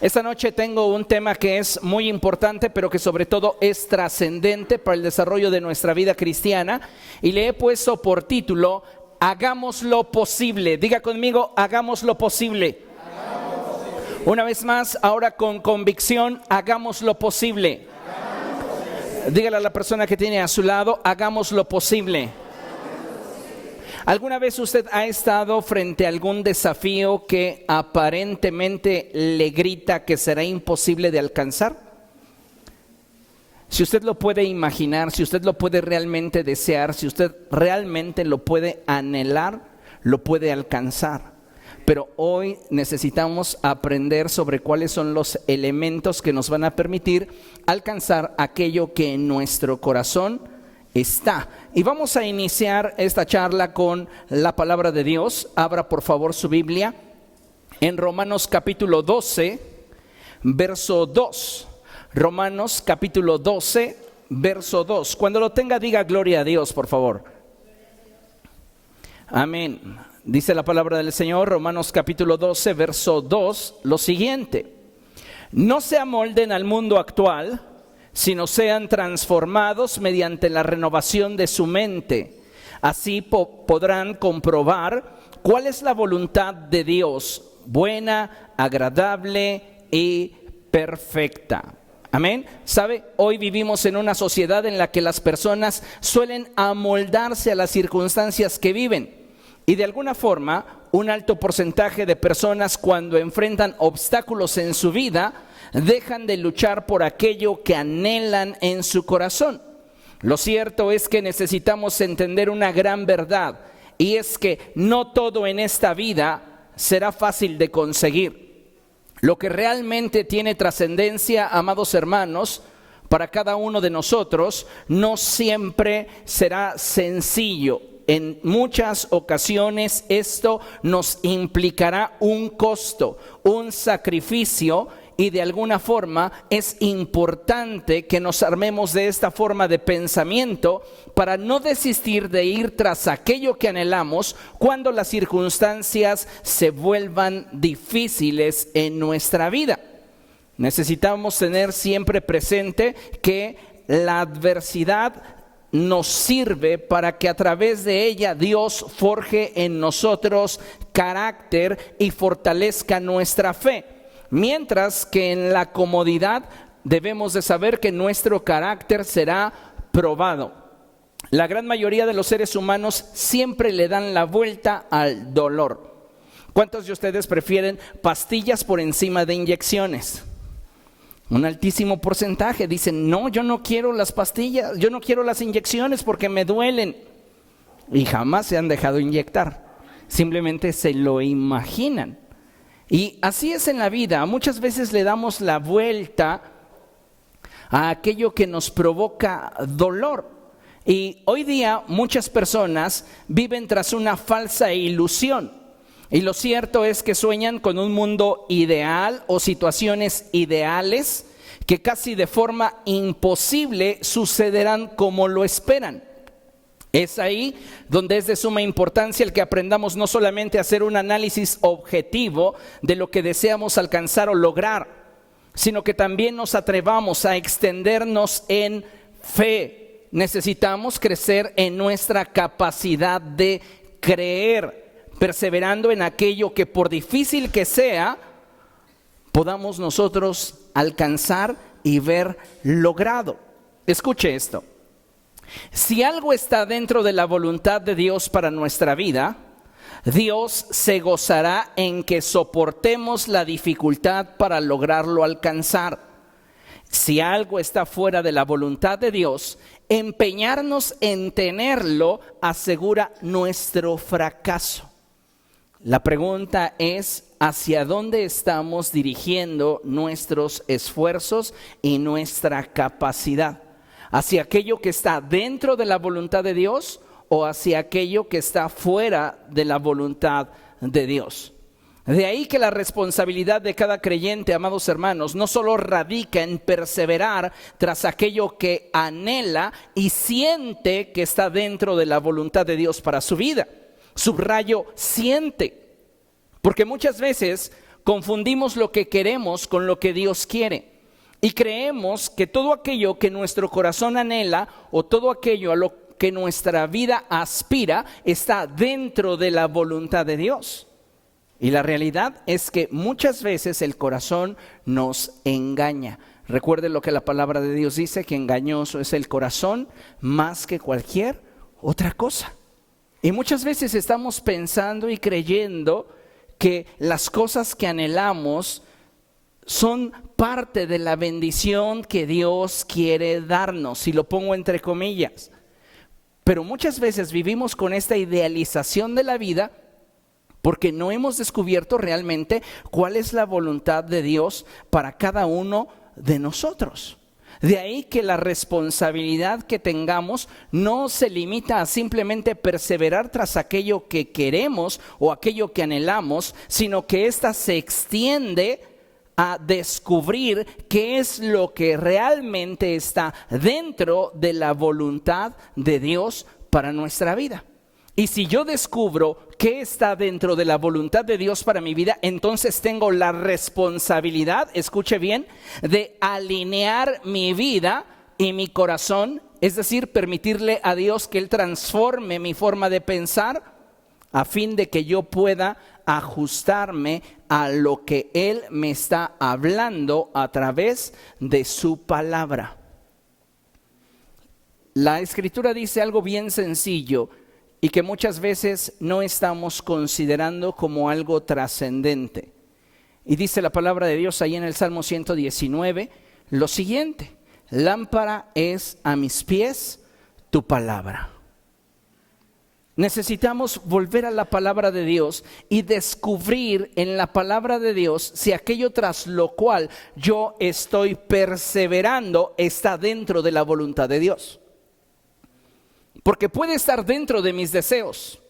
Esta noche tengo un tema que es muy importante, pero que sobre todo es trascendente para el desarrollo de nuestra vida cristiana, y le he puesto por título, Hagamos lo posible. Diga conmigo, hagamos lo posible. Una vez más, ahora con convicción, hagamos lo posible. Dígale a la persona que tiene a su lado, hagamos lo posible. ¿Alguna vez usted ha estado frente a algún desafío que aparentemente le grita que será imposible de alcanzar? Si usted lo puede imaginar, si usted lo puede realmente desear, si usted realmente lo puede anhelar, lo puede alcanzar. Pero hoy necesitamos aprender sobre cuáles son los elementos que nos van a permitir alcanzar aquello que en nuestro corazón está. Y vamos a iniciar esta charla con la palabra de Dios. Abra por favor su Biblia en Romanos capítulo 12, verso 2. Romanos capítulo 12, verso 2. Cuando lo tenga, diga gloria a Dios, por favor. Amén. Dice la palabra del Señor, Romanos capítulo 12, verso 2, lo siguiente: no se amolden al mundo actual, sino sean transformados mediante la renovación de su mente. Así podrán comprobar cuál es la voluntad de Dios, buena, agradable y perfecta. Amén. ¿Sabe? Hoy vivimos en una sociedad en la que las personas suelen amoldarse a las circunstancias que viven. Y de alguna forma, un alto porcentaje de personas, cuando enfrentan obstáculos en su vida, dejan de luchar por aquello que anhelan en su corazón. Lo cierto es que necesitamos entender una gran verdad, y es que no todo en esta vida será fácil de conseguir. Lo que realmente tiene trascendencia, amados hermanos, para cada uno de nosotros, no siempre será sencillo. En muchas ocasiones esto nos implicará un costo, un sacrificio, y de alguna forma es importante que nos armemos de esta forma de pensamiento para no desistir de ir tras aquello que anhelamos cuando las circunstancias se vuelvan difíciles en nuestra vida. Necesitamos tener siempre presente que la adversidad nos sirve para que a través de ella Dios forje en nosotros carácter y fortalezca nuestra fe. Mientras que en la comodidad debemos de saber que nuestro carácter será probado. La gran mayoría de los seres humanos siempre le dan la vuelta al dolor. ¿Cuántos de ustedes prefieren pastillas por encima de inyecciones? Un altísimo porcentaje dicen, no, yo no quiero las pastillas, yo no quiero las inyecciones porque me duelen. Y jamás se han dejado inyectar, simplemente se lo imaginan. Y así es en la vida, muchas veces le damos la vuelta a aquello que nos provoca dolor. Y hoy día muchas personas viven tras una falsa ilusión. Y lo cierto es que sueñan con un mundo ideal o situaciones ideales que casi de forma imposible sucederán como lo esperan. Es ahí donde es de suma importancia el que aprendamos no solamente a hacer un análisis objetivo de lo que deseamos alcanzar o lograr, sino que también nos atrevamos a extendernos en fe. Necesitamos crecer en nuestra capacidad de creer, perseverando en aquello que, por difícil que sea, podamos nosotros alcanzar y ver logrado. Escuche esto: si algo está dentro de la voluntad de Dios para nuestra vida, Dios se gozará en que soportemos la dificultad para lograrlo alcanzar. Si algo está fuera de la voluntad de Dios, empeñarnos en tenerlo asegura nuestro fracaso. La pregunta es, ¿hacia dónde estamos dirigiendo nuestros esfuerzos y nuestra capacidad? ¿Hacia aquello que está dentro de la voluntad de Dios o hacia aquello que está fuera de la voluntad de Dios? De ahí que la responsabilidad de cada creyente, amados hermanos, no solo radica en perseverar tras aquello que anhela y siente que está dentro de la voluntad de Dios para su vida. Subrayo, siente. Porque muchas veces confundimos lo que queremos con lo que Dios quiere. Y creemos que todo aquello que nuestro corazón anhela o todo aquello a lo que nuestra vida aspira está dentro de la voluntad de Dios. Y la realidad es que muchas veces el corazón nos engaña. Recuerden lo que la palabra de Dios dice, que engañoso es el corazón más que cualquier otra cosa. Y muchas veces estamos pensando y creyendo que las cosas que anhelamos son parte de la bendición que Dios quiere darnos, y lo pongo entre comillas. Pero muchas veces vivimos con esta idealización de la vida porque no hemos descubierto realmente cuál es la voluntad de Dios para cada uno de nosotros. De ahí que la responsabilidad que tengamos no se limita a simplemente perseverar tras aquello que queremos o aquello que anhelamos, sino que ésta se extiende a descubrir qué es lo que realmente está dentro de la voluntad de Dios para nuestra vida. Y si yo descubro qué está dentro de la voluntad de Dios para mi vida, entonces tengo la responsabilidad, escuche bien, de alinear mi vida y mi corazón, es decir, permitirle a Dios que Él transforme mi forma de pensar a fin de que yo pueda ajustarme a lo que Él me está hablando a través de su palabra. La Escritura dice algo bien sencillo y que muchas veces no estamos considerando como algo trascendente. Y dice la palabra de Dios ahí en el Salmo 119 lo siguiente: lámpara es a mis pies tu palabra. Necesitamos volver a la palabra de Dios y descubrir en la palabra de Dios si aquello tras lo cual yo estoy perseverando está dentro de la voluntad de Dios. Porque puede estar dentro de mis deseos,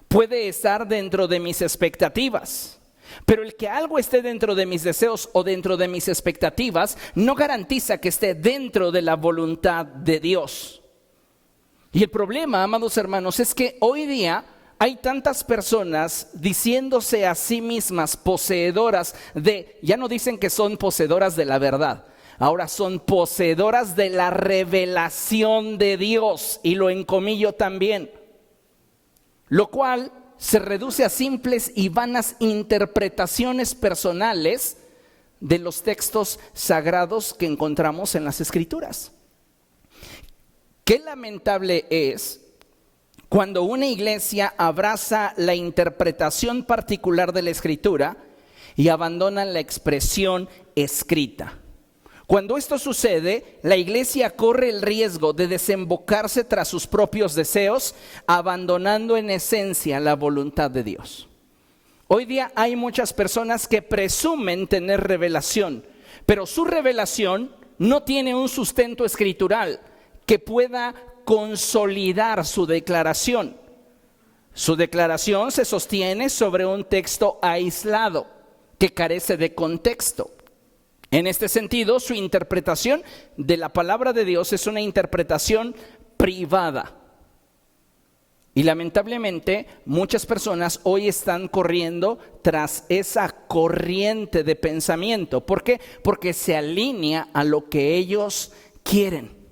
puede estar dentro de mis expectativas, pero el que algo esté dentro de mis deseos o dentro de mis expectativas no garantiza que esté dentro de la voluntad de Dios. Y el problema, amados hermanos, es que hoy día hay tantas personas diciéndose a sí mismas poseedoras de, ya no dicen que son poseedoras de la verdad, ahora son poseedoras de la revelación de Dios, y lo encomillo también, lo cual se reduce a simples y vanas interpretaciones personales de los textos sagrados que encontramos en las Escrituras. Qué lamentable es cuando una iglesia abraza la interpretación particular de la Escritura y abandona la expresión escrita. Cuando esto sucede, la iglesia corre el riesgo de desembocarse tras sus propios deseos, abandonando en esencia la voluntad de Dios. Hoy día hay muchas personas que presumen tener revelación, pero su revelación no tiene un sustento escritural que pueda consolidar su declaración. Su declaración se sostiene sobre un texto aislado que carece de contexto. En este sentido, su interpretación de la palabra de Dios es una interpretación privada. Y lamentablemente, muchas personas hoy están corriendo tras esa corriente de pensamiento. ¿Por qué? Porque se alinea a lo que ellos quieren.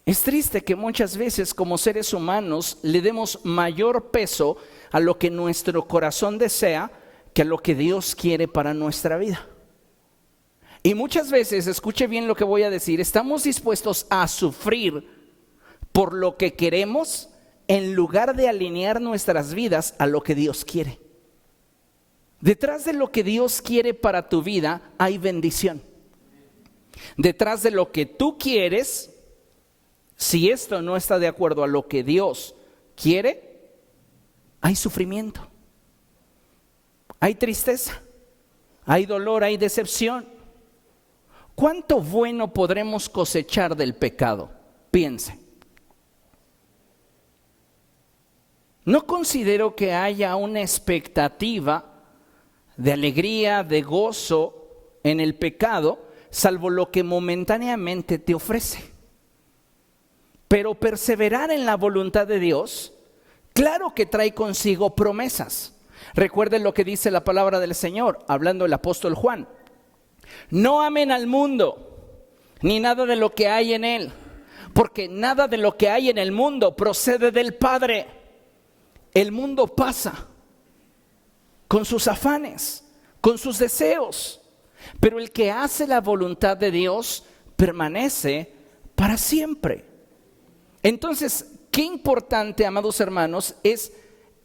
Es triste que muchas veces como seres humanos le demos mayor peso a lo que nuestro corazón desea que a lo que Dios quiere para nuestra vida. Y muchas veces, escuche bien lo que voy a decir, estamos dispuestos a sufrir por lo que queremos en lugar de alinear nuestras vidas a lo que Dios quiere. Detrás de lo que Dios quiere para tu vida hay bendición. Detrás de lo que tú quieres, si esto no está de acuerdo a lo que Dios quiere, hay sufrimiento, hay tristeza, hay dolor, hay decepción. ¿Cuánto bueno podremos cosechar del pecado? Piense. No considero que haya una expectativa de alegría, de gozo en el pecado, salvo lo que momentáneamente te ofrece. Pero perseverar en la voluntad de Dios, claro que trae consigo promesas. Recuerden lo que dice la palabra del Señor, hablando el apóstol Juan. No amen al mundo, ni nada de lo que hay en él, porque nada de lo que hay en el mundo procede del Padre. El mundo pasa con sus afanes, con sus deseos, pero el que hace la voluntad de Dios permanece para siempre. Entonces, qué importante, amados hermanos, es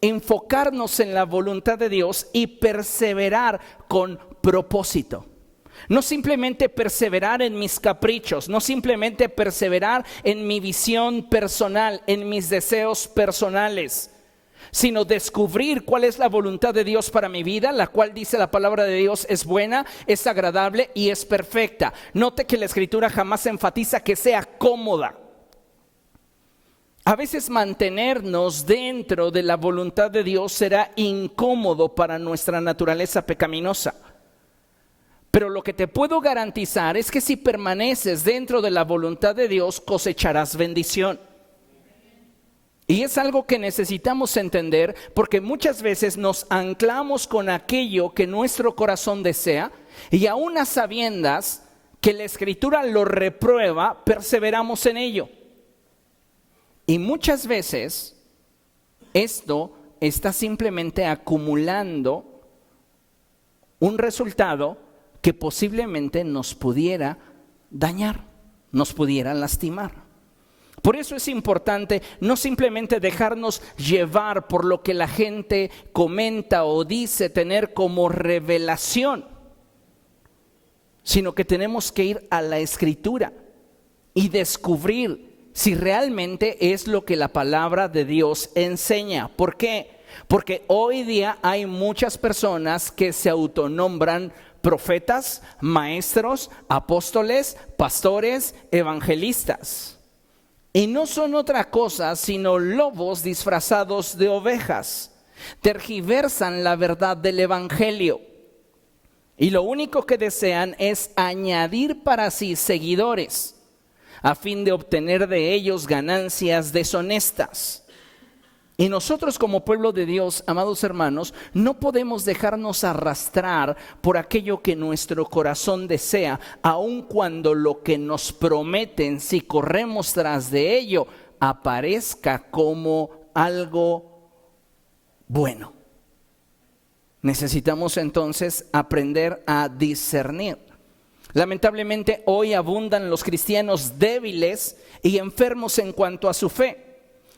enfocarnos en la voluntad de Dios y perseverar con propósito. No simplemente perseverar en mis caprichos, no simplemente perseverar en mi visión personal, en mis deseos personales, sino descubrir cuál es la voluntad de Dios para mi vida, la cual dice la palabra de Dios es buena, es agradable y es perfecta. Note que la Escritura jamás enfatiza que sea cómoda. A veces mantenernos dentro de la voluntad de Dios será incómodo para nuestra naturaleza pecaminosa. Pero lo que te puedo garantizar es que si permaneces dentro de la voluntad de Dios, cosecharás bendición. Y es algo que necesitamos entender, porque muchas veces nos anclamos con aquello que nuestro corazón desea, y aún a sabiendas que la Escritura lo reprueba, perseveramos en ello. Y muchas veces esto está simplemente acumulando un resultado que posiblemente nos pudiera dañar, nos pudiera lastimar. Por eso es importante no simplemente dejarnos llevar por lo que la gente comenta o dice tener como revelación, sino que tenemos que ir a la Escritura y descubrir si realmente es lo que la palabra de Dios enseña. ¿Por qué? Porque hoy día hay muchas personas que se autonombran profetas, maestros, apóstoles, pastores, evangelistas. Y no son otra cosa sino lobos disfrazados de ovejas. Tergiversan la verdad del evangelio. Y lo único que desean es añadir para sí seguidores, a fin de obtener de ellos ganancias deshonestas. Y nosotros como pueblo de Dios, amados hermanos, no podemos dejarnos arrastrar por aquello que nuestro corazón desea, aun cuando lo que nos prometen, si corremos tras de ello, aparezca como algo bueno. Necesitamos entonces aprender a discernir. Lamentablemente hoy abundan los cristianos débiles y enfermos en cuanto a su fe.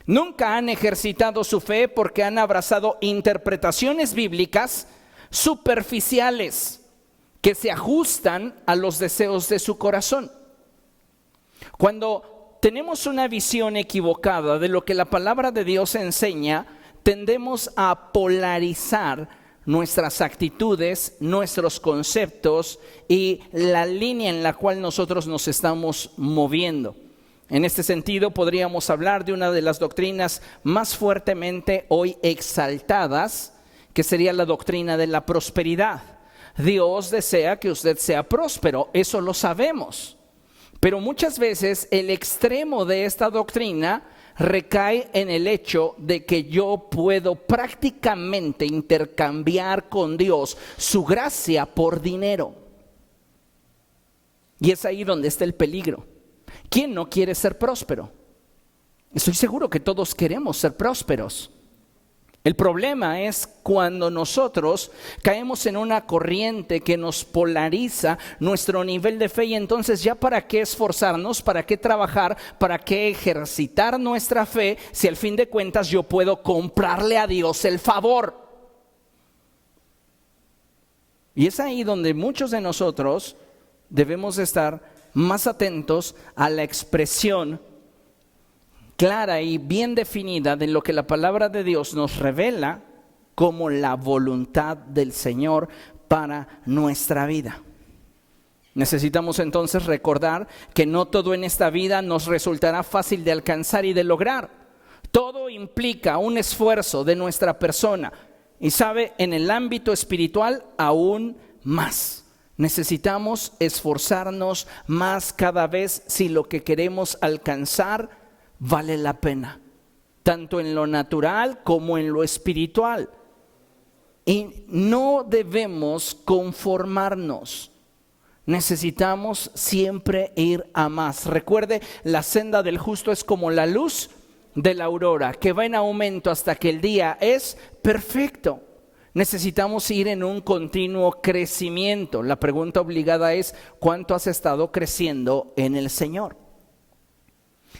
Nunca han ejercitado su fe porque han abrazado interpretaciones bíblicas superficiales que se ajustan a los deseos de su corazón. Cuando tenemos una visión equivocada de lo que la palabra de Dios enseña, tendemos a polarizar nuestras actitudes, nuestros conceptos y la línea en la cual nosotros nos estamos moviendo. En este sentido, podríamos hablar de una de las doctrinas más fuertemente hoy exaltadas, que sería la doctrina de la prosperidad. Dios desea que usted sea próspero, eso lo sabemos. Pero muchas veces el extremo de esta doctrina recae en el hecho de que yo puedo prácticamente intercambiar con Dios su gracia por dinero. Y es ahí donde está el peligro. ¿Quién no quiere ser próspero? Estoy seguro que todos queremos ser prósperos. El problema es cuando nosotros caemos en una corriente que nos polariza nuestro nivel de fe, y entonces ya para qué esforzarnos, para qué trabajar, para qué ejercitar nuestra fe, si al fin de cuentas yo puedo comprarle a Dios el favor. Y es ahí donde muchos de nosotros debemos estar más atentos a la expresión clara y bien definida de lo que la palabra de Dios nos revela como la voluntad del Señor para nuestra vida. Necesitamos entonces recordar que no todo en esta vida nos resultará fácil de alcanzar y de lograr. Todo implica un esfuerzo de nuestra persona, y sabe, en el ámbito espiritual aún más. Necesitamos esforzarnos más cada vez si lo que queremos alcanzar vale la pena, tanto en lo natural como en lo espiritual. Y no debemos conformarnos. Necesitamos siempre ir a más. Recuerde, la senda del justo es como la luz de la aurora, que va en aumento hasta que el día es perfecto. Necesitamos ir en un continuo crecimiento. La pregunta obligada es, ¿cuánto has estado creciendo en el Señor?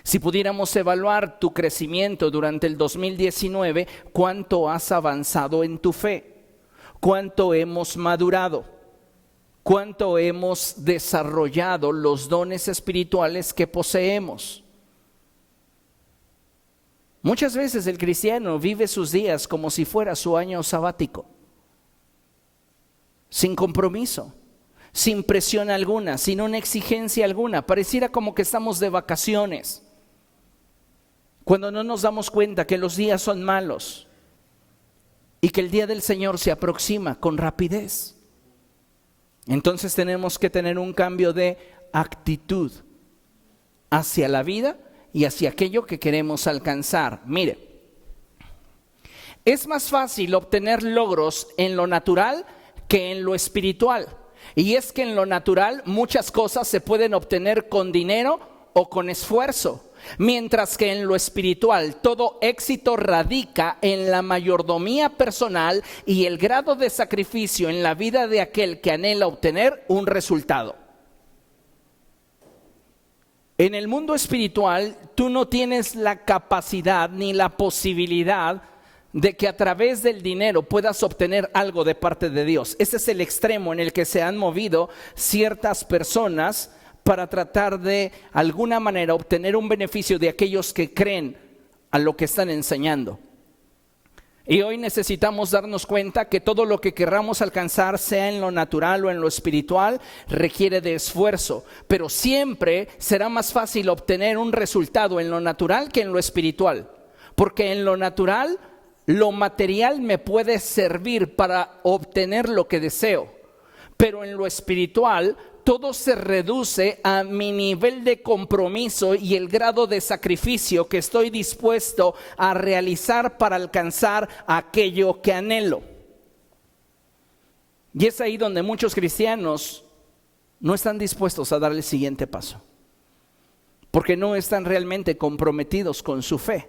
Si pudiéramos evaluar tu crecimiento durante el 2019, ¿cuánto has avanzado en tu fe? ¿Cuánto hemos madurado? ¿Cuánto hemos desarrollado los dones espirituales que poseemos? Muchas veces el cristiano vive sus días como si fuera su año sabático, sin compromiso, sin presión alguna, sin una exigencia alguna. Pareciera como que estamos de vacaciones, cuando no nos damos cuenta que los días son malos y que el día del Señor se aproxima con rapidez. Entonces tenemos que tener un cambio de actitud hacia la vida y hacia aquello que queremos alcanzar. Mire, es más fácil obtener logros en lo natural que en lo espiritual. Y es que en lo natural muchas cosas se pueden obtener con dinero o con esfuerzo, mientras que en lo espiritual todo éxito radica en la mayordomía personal y el grado de sacrificio en la vida de aquel que anhela obtener un resultado. En el mundo espiritual tú no tienes la capacidad ni la posibilidad de que a través del dinero puedas obtener algo de parte de Dios. Ese es el extremo en el que se han movido ciertas personas para tratar de alguna manera obtener un beneficio de aquellos que creen a lo que están enseñando. Y hoy necesitamos darnos cuenta que todo lo que querramos alcanzar, sea en lo natural o en lo espiritual, requiere de esfuerzo. Pero siempre será más fácil obtener un resultado en lo natural que en lo espiritual. Porque en lo natural, lo material me puede servir para obtener lo que deseo. Pero en lo espiritual, todo se reduce a mi nivel de compromiso y el grado de sacrificio que estoy dispuesto a realizar para alcanzar aquello que anhelo. Y es ahí donde muchos cristianos no están dispuestos a dar el siguiente paso, porque no están realmente comprometidos con su fe,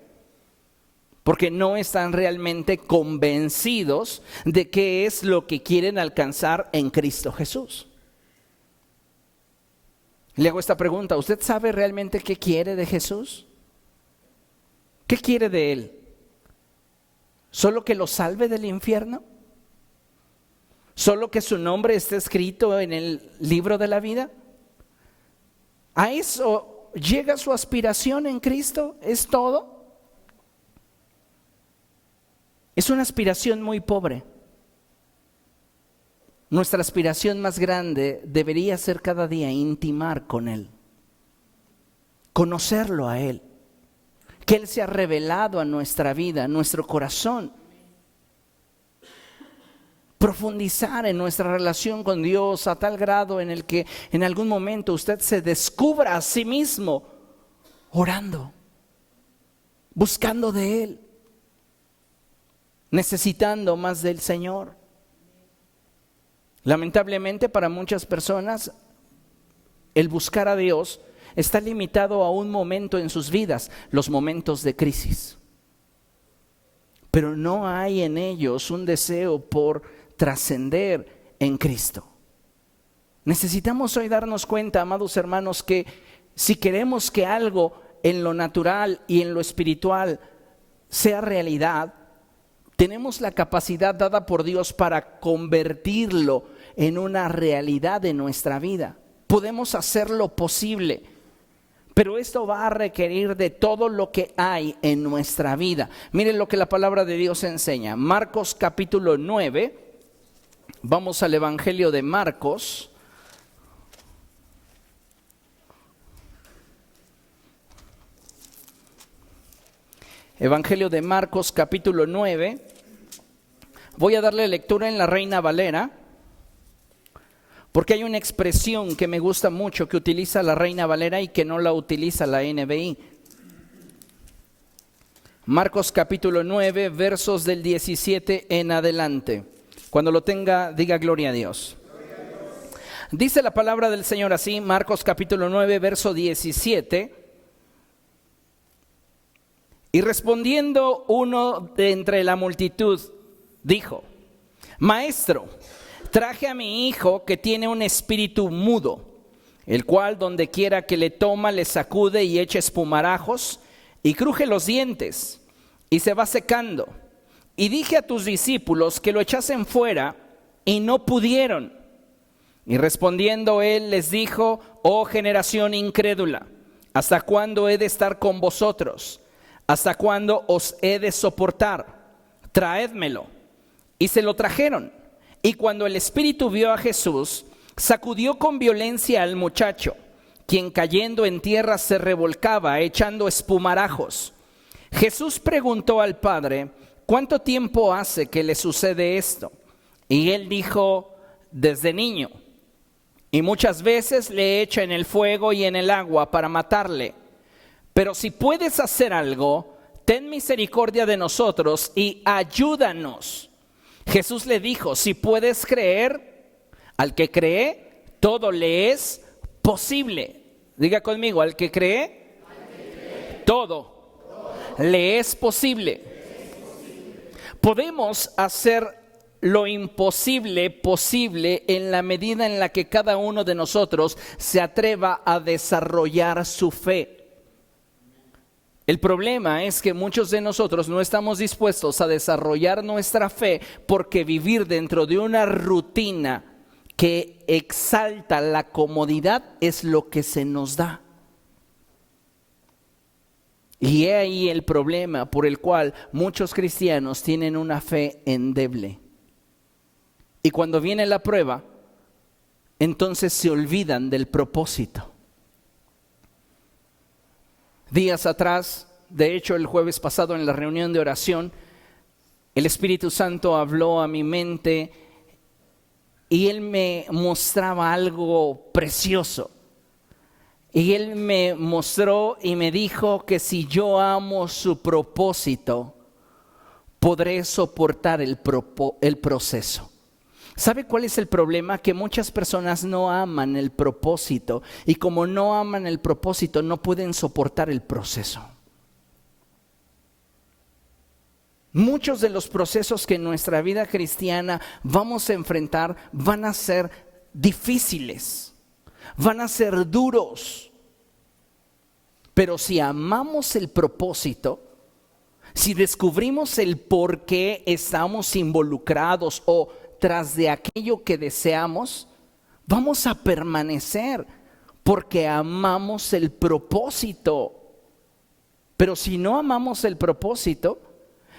porque no están realmente convencidos de qué es lo que quieren alcanzar en Cristo Jesús. Le hago esta pregunta: ¿usted sabe realmente qué quiere de Jesús? ¿Qué quiere de Él? ¿Solo que lo salve del infierno? ¿Solo que su nombre esté escrito en el libro de la vida? ¿A eso llega su aspiración en Cristo? ¿Es todo? Es una aspiración muy pobre. Nuestra aspiración más grande debería ser cada día intimar con Él, conocerlo a Él, que Él se ha revelado a nuestra vida, a nuestro corazón. Profundizar en nuestra relación con Dios a tal grado en el que en algún momento usted se descubra a sí mismo orando, buscando de Él, necesitando más del Señor. Lamentablemente para muchas personas el buscar a Dios está limitado a un momento en sus vidas, los momentos de crisis. Pero no hay en ellos un deseo por trascender en Cristo. Necesitamos hoy darnos cuenta, amados hermanos, que si queremos que algo en lo natural y en lo espiritual sea realidad, tenemos la capacidad dada por Dios para convertirlo en una realidad de nuestra vida. Podemos hacer lo posible, pero esto va a requerir de todo lo que hay en nuestra vida. Miren lo que la palabra de Dios enseña. Marcos capítulo 9. Vamos al Evangelio de Marcos. Evangelio de Marcos capítulo 9. Voy a darle lectura en la Reina Valera, porque hay una expresión que me gusta mucho que utiliza la Reina Valera y que no la utiliza la NBI. Marcos capítulo 9, versos del 17 en adelante. Cuando lo tenga, diga gloria a Dios. Dice la palabra del Señor así, Marcos capítulo 9, verso 17. Y respondiendo uno de entre la multitud, dijo: Maestro, traje a mi hijo que tiene un espíritu mudo, el cual donde quiera que le toma le sacude y echa espumarajos y cruje los dientes y se va secando. Y dije a tus discípulos que lo echasen fuera y no pudieron. Y respondiendo él les dijo: Oh generación incrédula, ¿hasta cuándo he de estar con vosotros? ¿Hasta cuándo os he de soportar? Traédmelo. Y se lo trajeron. Y cuando el espíritu vio a Jesús, sacudió con violencia al muchacho, quien cayendo en tierra se revolcaba, echando espumarajos. Jesús preguntó al padre: ¿Cuánto tiempo hace que le sucede esto? Y él dijo: Desde niño. Y muchas veces le echa en el fuego y en el agua para matarle. Pero si puedes hacer algo, ten misericordia de nosotros y ayúdanos. Jesús le dijo: Si puedes creer, al que cree, todo le es posible. Diga conmigo: al que cree, todo le es posible. Podemos hacer lo imposible posible en la medida en la que cada uno de nosotros se atreva a desarrollar su fe. El problema es que muchos de nosotros no estamos dispuestos a desarrollar nuestra fe porque vivir dentro de una rutina que exalta la comodidad es lo que se nos da. Y he ahí el problema por el cual muchos cristianos tienen una fe endeble. Y cuando viene la prueba, entonces se olvidan del propósito. Días atrás, de hecho el jueves pasado en la reunión de oración, el Espíritu Santo habló a mi mente y Él me mostraba algo precioso. Y Él me mostró y me dijo que si yo amo su propósito, podré soportar el proceso. ¿Sabe cuál es el problema? Que muchas personas no aman el propósito y como no aman el propósito no pueden soportar el proceso. Muchos de los procesos que en nuestra vida cristiana vamos a enfrentar van a ser difíciles, van a ser duros. Pero si amamos el propósito, si descubrimos el por qué estamos involucrados o tras de aquello que deseamos, vamos a permanecer porque amamos el propósito. Pero si no amamos el propósito,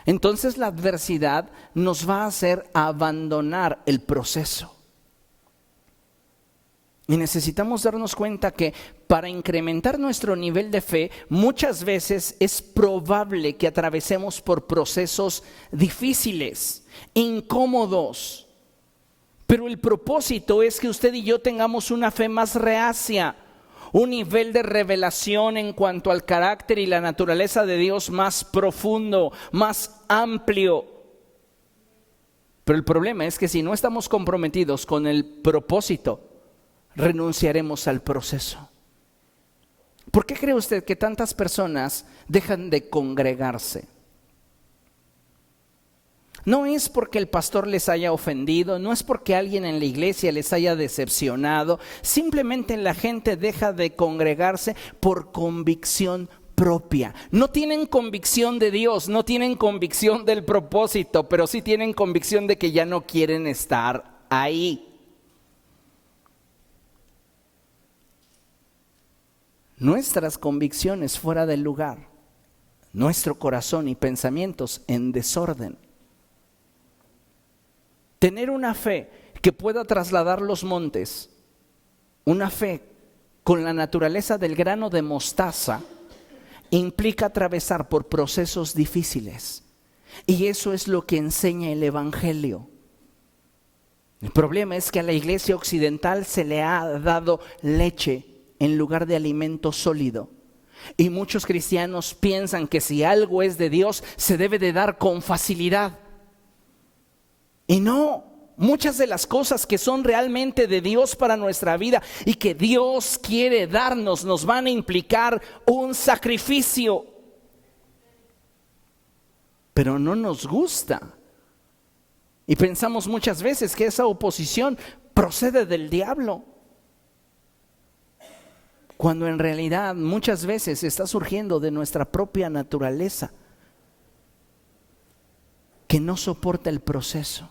entonces la adversidad nos va a hacer abandonar el proceso. Y necesitamos darnos cuenta que para incrementar nuestro nivel de fe, muchas veces es probable que atravesemos por procesos difíciles, incómodos. Pero el propósito es que usted y yo tengamos una fe más reacia, un nivel de revelación en cuanto al carácter y la naturaleza de Dios más profundo, más amplio. Pero el problema es que si no estamos comprometidos con el propósito, renunciaremos al proceso. ¿Por qué cree usted que tantas personas dejan de congregarse? No es porque el pastor les haya ofendido, no es porque alguien en la iglesia les haya decepcionado, simplemente la gente deja de congregarse por convicción propia. No tienen convicción de Dios, no tienen convicción del propósito, pero sí tienen convicción de que ya no quieren estar ahí. Nuestras convicciones fuera del lugar, nuestro corazón y pensamientos en desorden. Tener una fe que pueda trasladar los montes, una fe con la naturaleza del grano de mostaza, implica atravesar por procesos difíciles. Y eso es lo que enseña el Evangelio. El problema es que a la iglesia occidental se le ha dado leche en lugar de alimento sólido. Y muchos cristianos piensan que si algo es de Dios, se debe de dar con facilidad. Y no, Muchas de las cosas que son realmente de Dios para nuestra vida y que Dios quiere darnos, nos van a implicar un sacrificio. Pero no nos gusta. Y pensamos muchas veces que esa oposición procede del diablo, cuando en realidad muchas veces está surgiendo de nuestra propia naturaleza, que no soporta el proceso.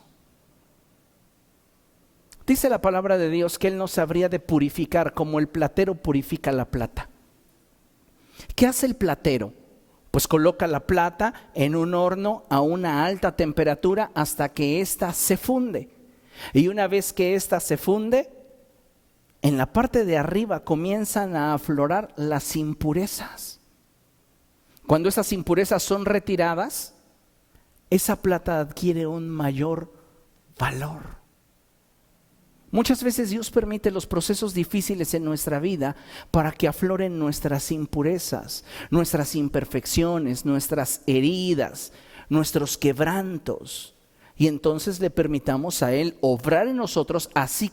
Dice la palabra de Dios que Él nos habría de purificar como el platero purifica la plata. ¿Qué hace el platero? Pues coloca la plata en un horno a una alta temperatura hasta que ésta se funde. Y una vez que ésta se funde, en la parte de arriba comienzan a aflorar las impurezas. Cuando esas impurezas son retiradas, esa plata adquiere un mayor valor. Muchas veces Dios permite los procesos difíciles en nuestra vida para que afloren nuestras impurezas, nuestras imperfecciones, nuestras heridas, nuestros quebrantos. Y entonces le permitamos a Él obrar en nosotros así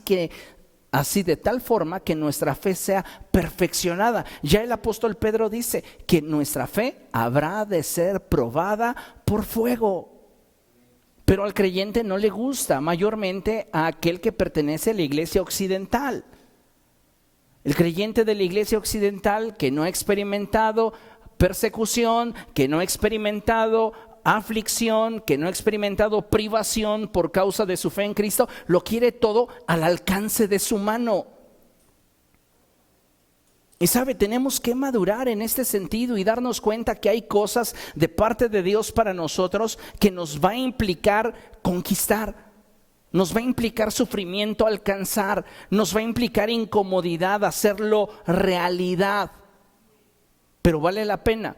de tal forma que nuestra fe sea perfeccionada. Ya el apóstol Pedro dice que nuestra fe habrá de ser probada por fuego. Pero al creyente no le gusta, mayormente a aquel que pertenece a la iglesia occidental. El creyente de la iglesia occidental que no ha experimentado persecución, que no ha experimentado aflicción, que no ha experimentado privación por causa de su fe en Cristo, lo quiere todo al alcance de su mano. Y sabe, tenemos que madurar en este sentido y darnos cuenta que hay cosas de parte de Dios para nosotros que nos va a implicar conquistar, nos va a implicar sufrimiento alcanzar, nos va a implicar incomodidad hacerlo realidad. Pero vale la pena.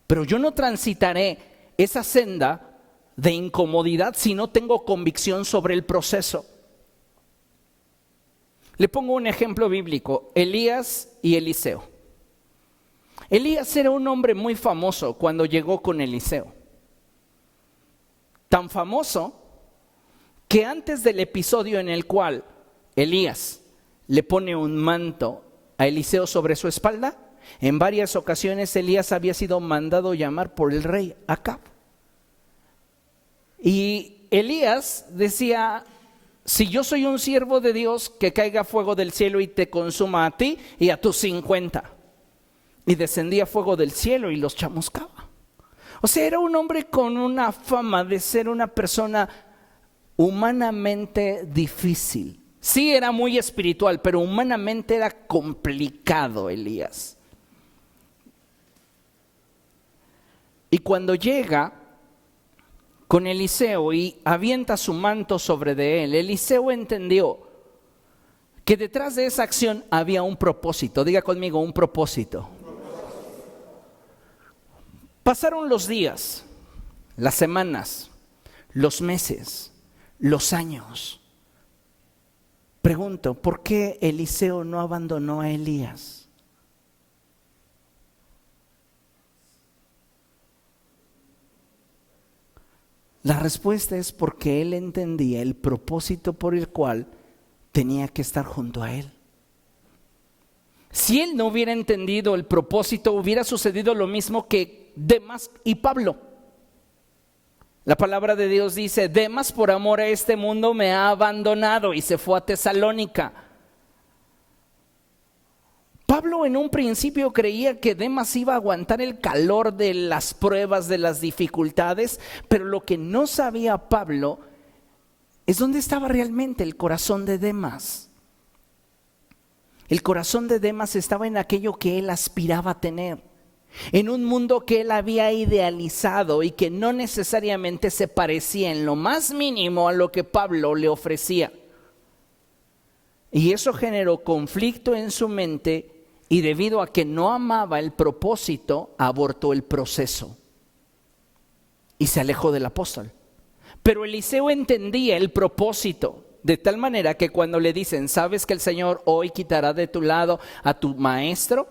Pero yo no transitaré esa senda de incomodidad si no tengo convicción sobre el proceso. Le pongo un ejemplo bíblico, Elías y Eliseo. Elías era un hombre muy famoso cuando llegó con Eliseo. Tan famoso que antes del episodio en el cual Elías le pone un manto a Eliseo sobre su espalda, en varias ocasiones Elías había sido mandado llamar por el rey Acab. Y Elías decía: si yo soy un siervo de Dios, que caiga fuego del cielo y te consuma a ti y a tus 50. Y descendía fuego del cielo y los chamuscaba. O sea, era un hombre con una fama de ser una persona humanamente difícil. Sí, era muy espiritual, pero humanamente era complicado Elías. Y cuando llega con Eliseo y avienta su manto sobre de él, Eliseo entendió que detrás de esa acción había un propósito. Diga conmigo, un propósito. Pasaron los días, las semanas, los meses, los años. Pregunto, ¿por qué Eliseo no abandonó a Elías? La respuesta es porque él entendía el propósito por el cual tenía que estar junto a él. Si él no hubiera entendido el propósito, hubiera sucedido lo mismo que Demas y Pablo. La palabra de Dios dice: Demas por amor a este mundo me ha abandonado y se fue a Tesalónica. Pablo en un principio creía que Demas iba a aguantar el calor de las pruebas, de las dificultades, pero lo que no sabía Pablo es dónde estaba realmente el corazón de Demas. El corazón de Demas estaba en aquello que él aspiraba a tener, en un mundo que él había idealizado y que no necesariamente se parecía en lo más mínimo a lo que Pablo le ofrecía. Y eso generó conflicto en su mente. Y debido a que no amaba el propósito, abortó el proceso y se alejó del apóstol. Pero Eliseo entendía el propósito, de tal manera que cuando le dicen: ¿sabes que el Señor hoy quitará de tu lado a tu maestro?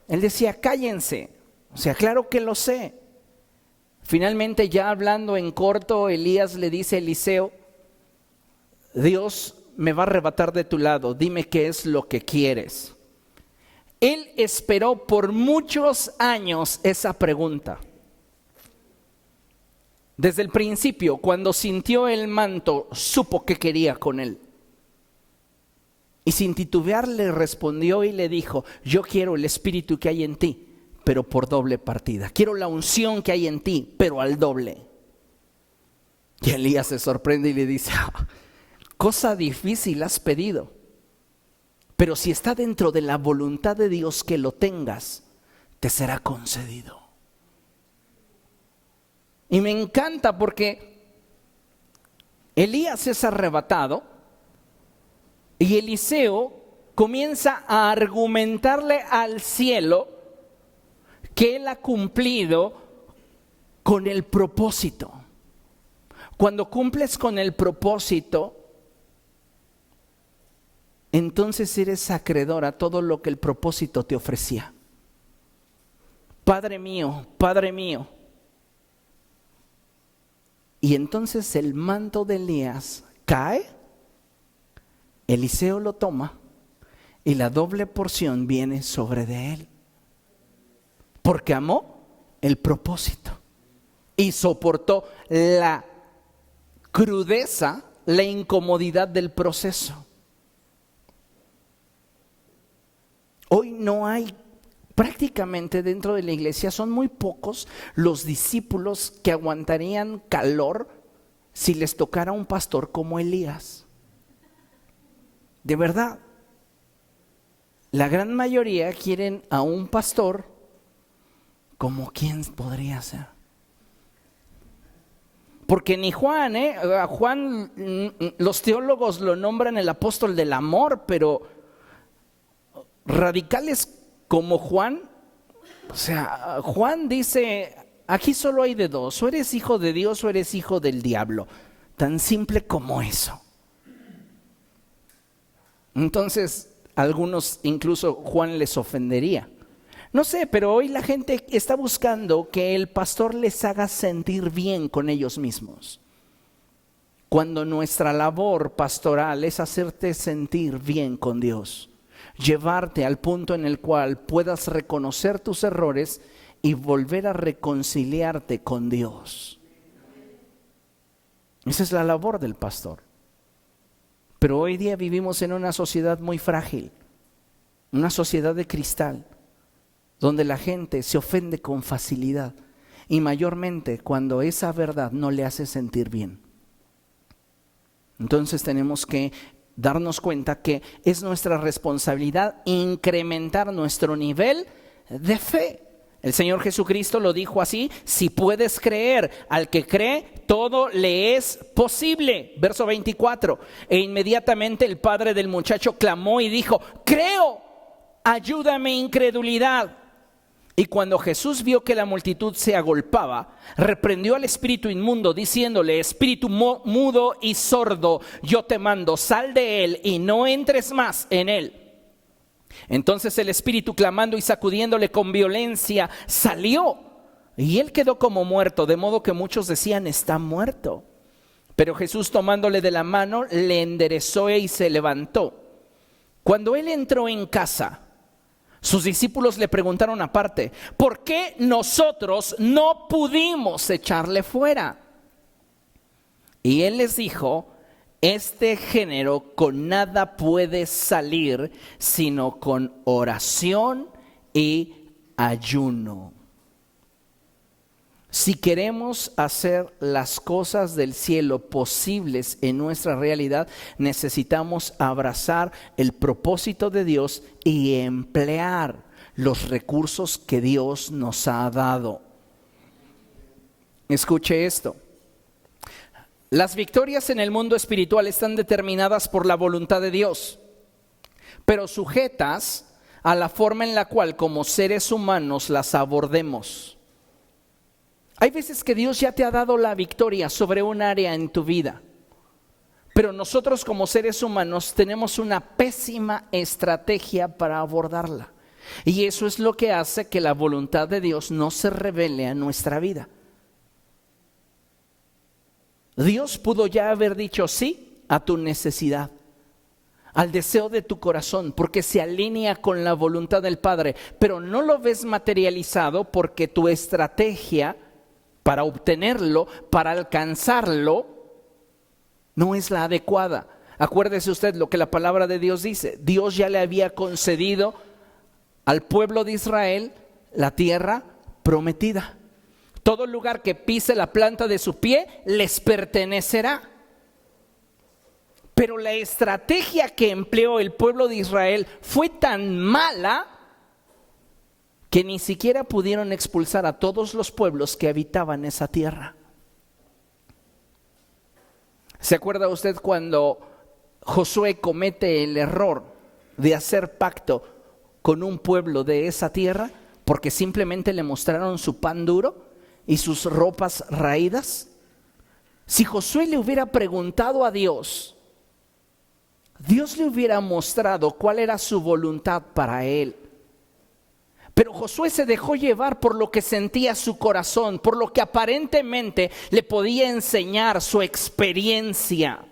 Él decía: cállense. O sea, claro que lo sé. Finalmente, ya hablando en corto, Elías le dice a Eliseo: Dios me va a arrebatar de tu lado, dime qué es lo que quieres. Él esperó por muchos años esa pregunta. Desde el principio, cuando sintió el manto, supo qué quería con él. Y sin titubear le respondió y le dijo: yo quiero el espíritu que hay en ti, pero por doble partida. Quiero la unción que hay en ti, pero al doble. Y Elías se sorprende y le dice: cosa difícil has pedido, pero si está dentro de la voluntad de Dios que lo tengas, te será concedido. Y me encanta porque Elías es arrebatado y Eliseo comienza a argumentarle al cielo que él ha cumplido con el propósito. Cuando cumples con el propósito, entonces eres acreedor a todo lo que el propósito te ofrecía. Padre mío, Padre mío. Y entonces el manto de Elías cae, Eliseo lo toma y la doble porción viene sobre de él. Porque amó el propósito y soportó la crudeza, la incomodidad del proceso. Hoy no hay, prácticamente dentro de la iglesia, son muy pocos los discípulos que aguantarían calor si les tocara un pastor como Elías. De verdad, la gran mayoría quieren a un pastor como quien podría ser. Porque ni Juan, a Juan los teólogos lo nombran el apóstol del amor, pero radicales como Juan, o sea, Juan dice: aquí solo hay de dos, o eres hijo de Dios o eres hijo del diablo, tan simple como eso. Entonces, algunos incluso Juan les ofendería. No sé, pero hoy la gente está buscando que el pastor les haga sentir bien con ellos mismos, cuando nuestra labor pastoral es hacerte sentir bien con Dios, llevarte al punto en el cual puedas reconocer tus errores y volver a reconciliarte con Dios. Esa es la labor del pastor. Pero hoy día vivimos en una sociedad muy frágil, una sociedad de cristal, donde la gente se ofende con facilidad y mayormente cuando esa verdad no le hace sentir bien. Entonces tenemos que darnos cuenta que es nuestra responsabilidad incrementar nuestro nivel de fe. El Señor Jesucristo lo dijo así: si puedes creer, al que cree, todo le es posible. Verso 24. E inmediatamente el padre del muchacho clamó y dijo: creo, ayúdame incredulidad. Y cuando Jesús vio que la multitud se agolpaba, reprendió al espíritu inmundo, diciéndole: espíritu mudo y sordo, yo te mando, sal de él y no entres más en él. Entonces el espíritu, clamando y sacudiéndole con violencia, salió, y él quedó como muerto, de modo que muchos decían: está muerto. Pero Jesús, tomándole de la mano, le enderezó y se levantó. Cuando él entró en casa, sus discípulos le preguntaron aparte: ¿por qué nosotros no pudimos echarle fuera? Y él les dijo: este género con nada puede salir sino con oración y ayuno. Si queremos hacer las cosas del cielo posibles en nuestra realidad, necesitamos abrazar el propósito de Dios y emplear los recursos que Dios nos ha dado. Escuche esto. Las victorias en el mundo espiritual están determinadas por la voluntad de Dios, pero sujetas a la forma en la cual como seres humanos las abordemos. Hay veces que Dios ya te ha dado la victoria sobre un área en tu vida, pero nosotros como seres humanos tenemos una pésima estrategia para abordarla. Y eso es lo que hace que la voluntad de Dios no se revele a nuestra vida. Dios pudo ya haber dicho sí a tu necesidad, al deseo de tu corazón, porque se alinea con la voluntad del Padre, pero no lo ves materializado porque tu estrategia para obtenerlo, para alcanzarlo, no es la adecuada. Acuérdese usted lo que la palabra de Dios dice. Dios ya le había concedido al pueblo de Israel la tierra prometida. Todo lugar que pise la planta de su pie les pertenecerá. Pero la estrategia que empleó el pueblo de Israel fue tan mala que ni siquiera pudieron expulsar a todos los pueblos que habitaban esa tierra. ¿Se acuerda usted cuando Josué comete el error de hacer pacto con un pueblo de esa tierra porque simplemente le mostraron su pan duro y sus ropas raídas? Si Josué le hubiera preguntado a Dios, Dios le hubiera mostrado cuál era su voluntad para él. Pero Josué se dejó llevar por lo que sentía su corazón, por lo que aparentemente le podía enseñar su experiencia.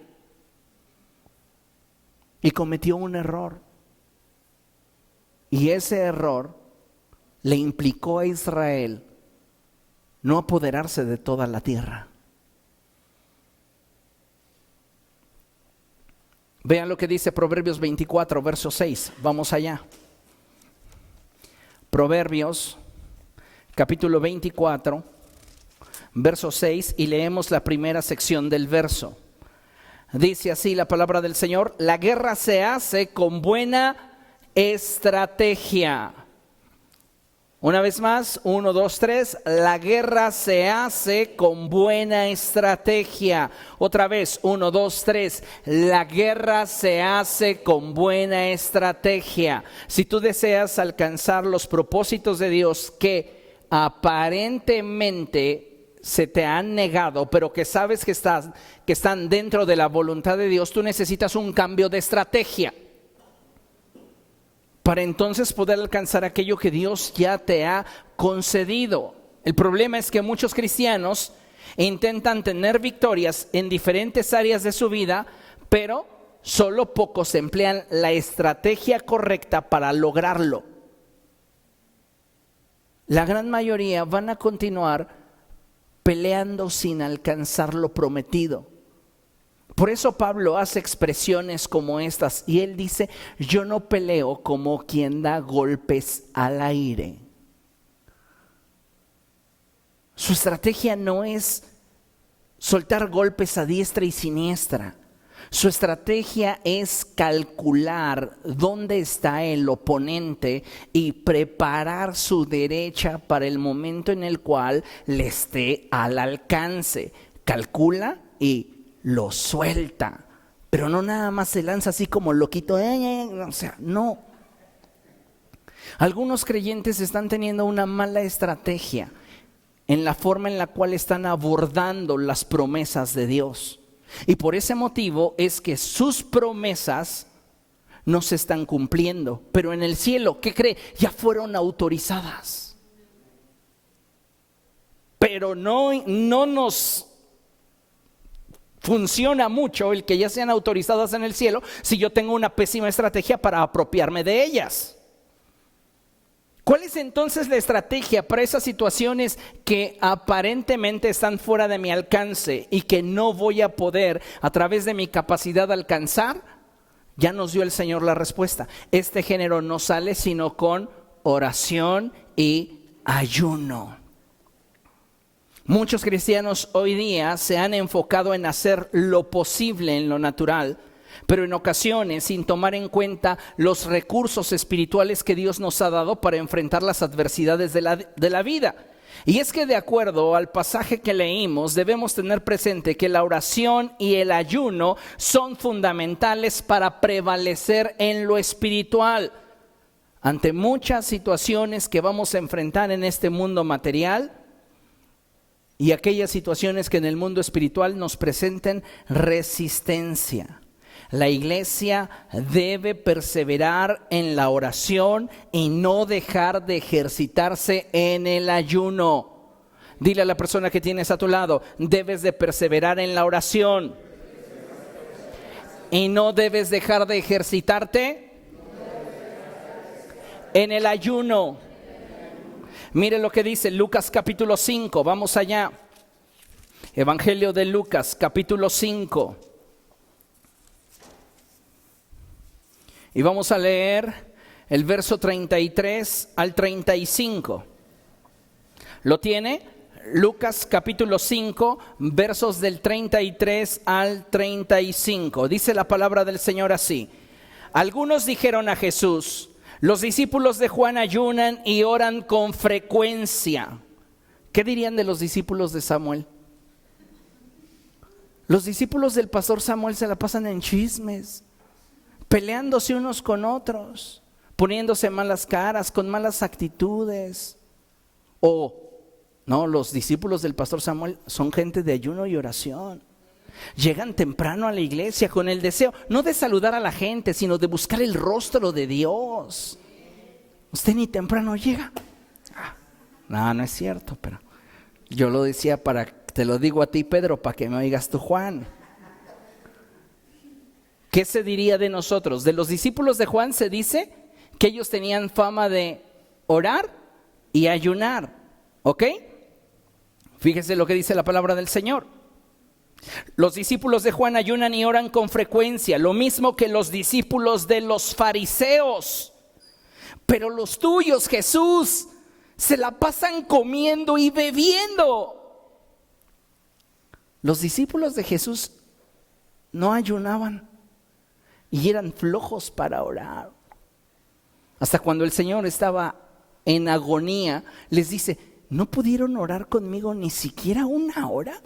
Y cometió un error. Y ese error le implicó a Israel no apoderarse de toda la tierra. Vean lo que dice Proverbios 24, verso 6. Vamos allá. Proverbios, capítulo 24, verso 6, y leemos la primera sección del verso. Dice así la palabra del Señor: la guerra se hace con buena estrategia. Una vez más, 1, 2, 3, la guerra se hace con buena estrategia. Otra vez, 1, 2, 3, la guerra se hace con buena estrategia. Si tú deseas alcanzar los propósitos de Dios que aparentemente se te han negado, pero que sabes que están dentro de la voluntad de Dios, tú necesitas un cambio de estrategia para entonces poder alcanzar aquello que Dios ya te ha concedido. El problema es que muchos cristianos intentan tener victorias en diferentes áreas de su vida, pero solo pocos emplean la estrategia correcta para lograrlo. La gran mayoría van a continuar peleando sin alcanzar lo prometido. Por eso Pablo hace expresiones como estas y él dice: yo no peleo como quien da golpes al aire. Su estrategia no es soltar golpes a diestra y siniestra. Su estrategia es calcular dónde está el oponente y preparar su derecha para el momento en el cual le esté al alcance. Calcula y lo suelta, pero no nada más se lanza así como loquito, o sea, no. Algunos creyentes están teniendo una mala estrategia en la forma en la cual están abordando las promesas de Dios. Y por ese motivo es que sus promesas no se están cumpliendo. Pero en el cielo, ¿qué cree? Ya fueron autorizadas. Pero no nos funciona mucho el que ya sean autorizadas en el cielo si yo tengo una pésima estrategia para apropiarme de ellas. ¿Cuál es entonces la estrategia para esas situaciones que aparentemente están fuera de mi alcance y que no voy a poder a través de mi capacidad alcanzar? Ya nos dio el Señor la respuesta. Este género no sale sino con oración y ayuno. Muchos cristianos hoy día se han enfocado en hacer lo posible en lo natural, pero en ocasiones sin tomar en cuenta los recursos espirituales que Dios nos ha dado para enfrentar las adversidades de la vida. Y es que de acuerdo al pasaje que leímos, debemos tener presente que la oración y el ayuno son fundamentales para prevalecer en lo espiritual. Ante muchas situaciones que vamos a enfrentar en este mundo material, y aquellas situaciones que en el mundo espiritual nos presenten resistencia. La iglesia debe perseverar en la oración y no dejar de ejercitarse en el ayuno. Dile a la persona que tienes a tu lado: debes de perseverar en la oración Y no debes dejar de ejercitarte en el ayuno. Mire lo que dice Lucas capítulo 5, vamos allá. Evangelio de Lucas capítulo 5. Y vamos a leer el verso 33 al 35. ¿Lo tiene? Lucas capítulo 5, versos del 33 al 35. Dice la palabra del Señor así. Algunos dijeron a Jesús: los discípulos de Juan ayunan y oran con frecuencia. ¿Qué dirían de los discípulos de Samuel? Los discípulos del pastor Samuel se la pasan en chismes, peleándose unos con otros, poniéndose malas caras, con malas actitudes. No, los discípulos del pastor Samuel son gente de ayuno y oración. Llegan temprano a la iglesia con el deseo, no de saludar a la gente, sino de buscar el rostro de Dios. Usted ni temprano llega. No es cierto, pero yo lo decía te lo digo a ti, Pedro, para que me oigas tú, Juan. ¿Qué se diría de nosotros? De los discípulos de Juan se dice que ellos tenían fama de orar y ayunar, ¿ok? Fíjese lo que dice la palabra del Señor. Los discípulos de Juan ayunan y oran con frecuencia, lo mismo que los discípulos de los fariseos. Pero los tuyos, Jesús, se la pasan comiendo y bebiendo. Los discípulos de Jesús no ayunaban y eran flojos para orar. Hasta cuando el Señor estaba en agonía, les dice: ¿no pudieron orar conmigo ni siquiera una hora?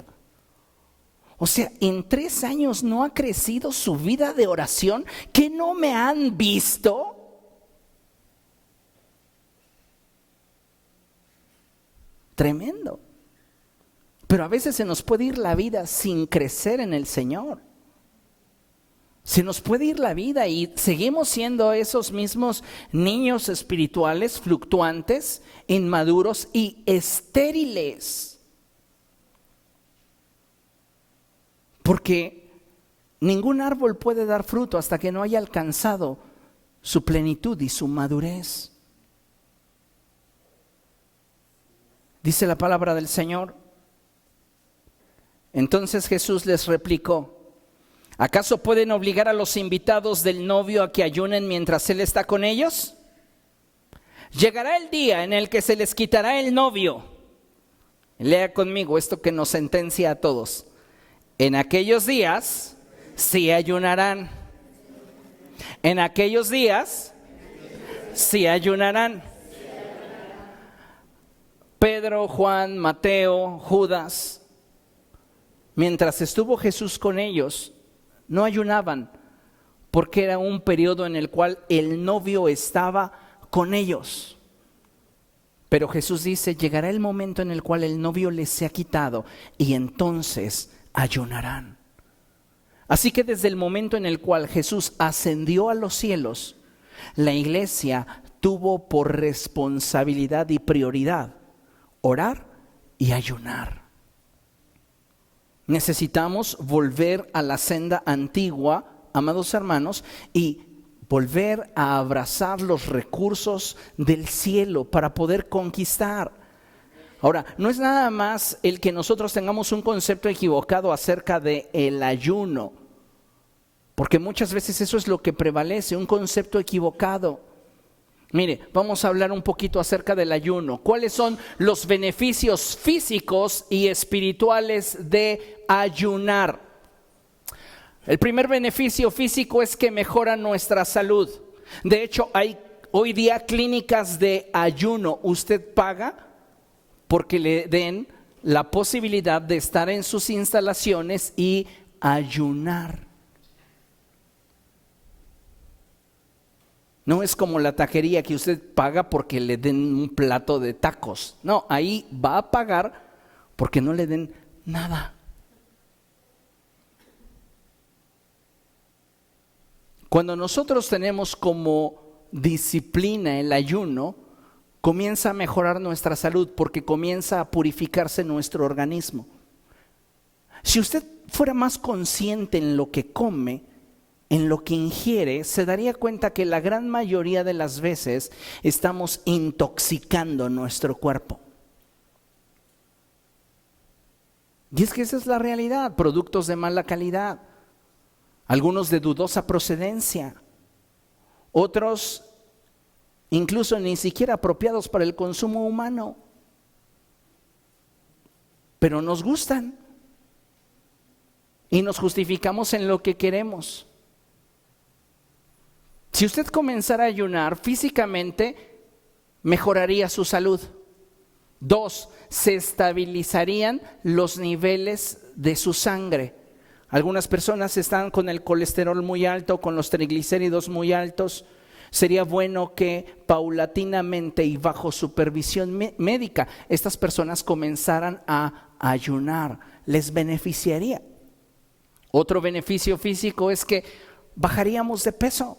O sea, en 3 años no ha crecido su vida de oración, ¿que no me han visto? Tremendo. Pero a veces se nos puede ir la vida sin crecer en el Señor. Se nos puede ir la vida y seguimos siendo esos mismos niños espirituales fluctuantes, inmaduros y estériles. Porque ningún árbol puede dar fruto hasta que no haya alcanzado su plenitud y su madurez. Dice la palabra del Señor. Entonces Jesús les replicó: ¿acaso pueden obligar a los invitados del novio a que ayunen mientras él está con ellos? Llegará el día en el que se les quitará el novio. Lea conmigo esto que nos sentencia a todos. En aquellos días sí ayunarán. En aquellos días sí ayunarán. Pedro, Juan, Mateo, Judas, mientras estuvo Jesús con ellos, no ayunaban, porque era un periodo en el cual el novio estaba con ellos. Pero Jesús dice: llegará el momento en el cual el novio les sea quitado y entonces ayunarán. Así que desde el momento en el cual Jesús ascendió a los cielos, la iglesia tuvo por responsabilidad y prioridad orar y ayunar. Necesitamos volver a la senda antigua, amados hermanos, y volver a abrazar los recursos del cielo para poder conquistar. Ahora, no es nada más el que nosotros tengamos un concepto equivocado acerca del ayuno, porque muchas veces eso es lo que prevalece, un concepto equivocado. Mire, vamos a hablar un poquito acerca del ayuno. ¿Cuáles son los beneficios físicos y espirituales de ayunar? El primer beneficio físico es que mejora nuestra salud. De hecho, hay hoy día clínicas de ayuno. Usted paga porque le den la posibilidad de estar en sus instalaciones y ayunar. No es como la taquería que usted paga porque le den un plato de tacos. No, ahí va a pagar porque no le den nada. Cuando nosotros tenemos como disciplina el ayuno, comienza a mejorar nuestra salud porque comienza a purificarse nuestro organismo. Si usted fuera más consciente en lo que come, en lo que ingiere, se daría cuenta que la gran mayoría de las veces estamos intoxicando nuestro cuerpo. Y es que esa es la realidad, productos de mala calidad, algunos de dudosa procedencia, otros incluso ni siquiera apropiados para el consumo humano, pero nos gustan y nos justificamos en lo que queremos. Si usted comenzara a ayunar físicamente, mejoraría su salud. 2, se estabilizarían los niveles de su sangre. Algunas personas están con el colesterol muy alto, con los triglicéridos muy altos. Sería bueno que paulatinamente y bajo supervisión médica estas personas comenzaran a ayunar. Les beneficiaría. Otro beneficio físico es que bajaríamos de peso.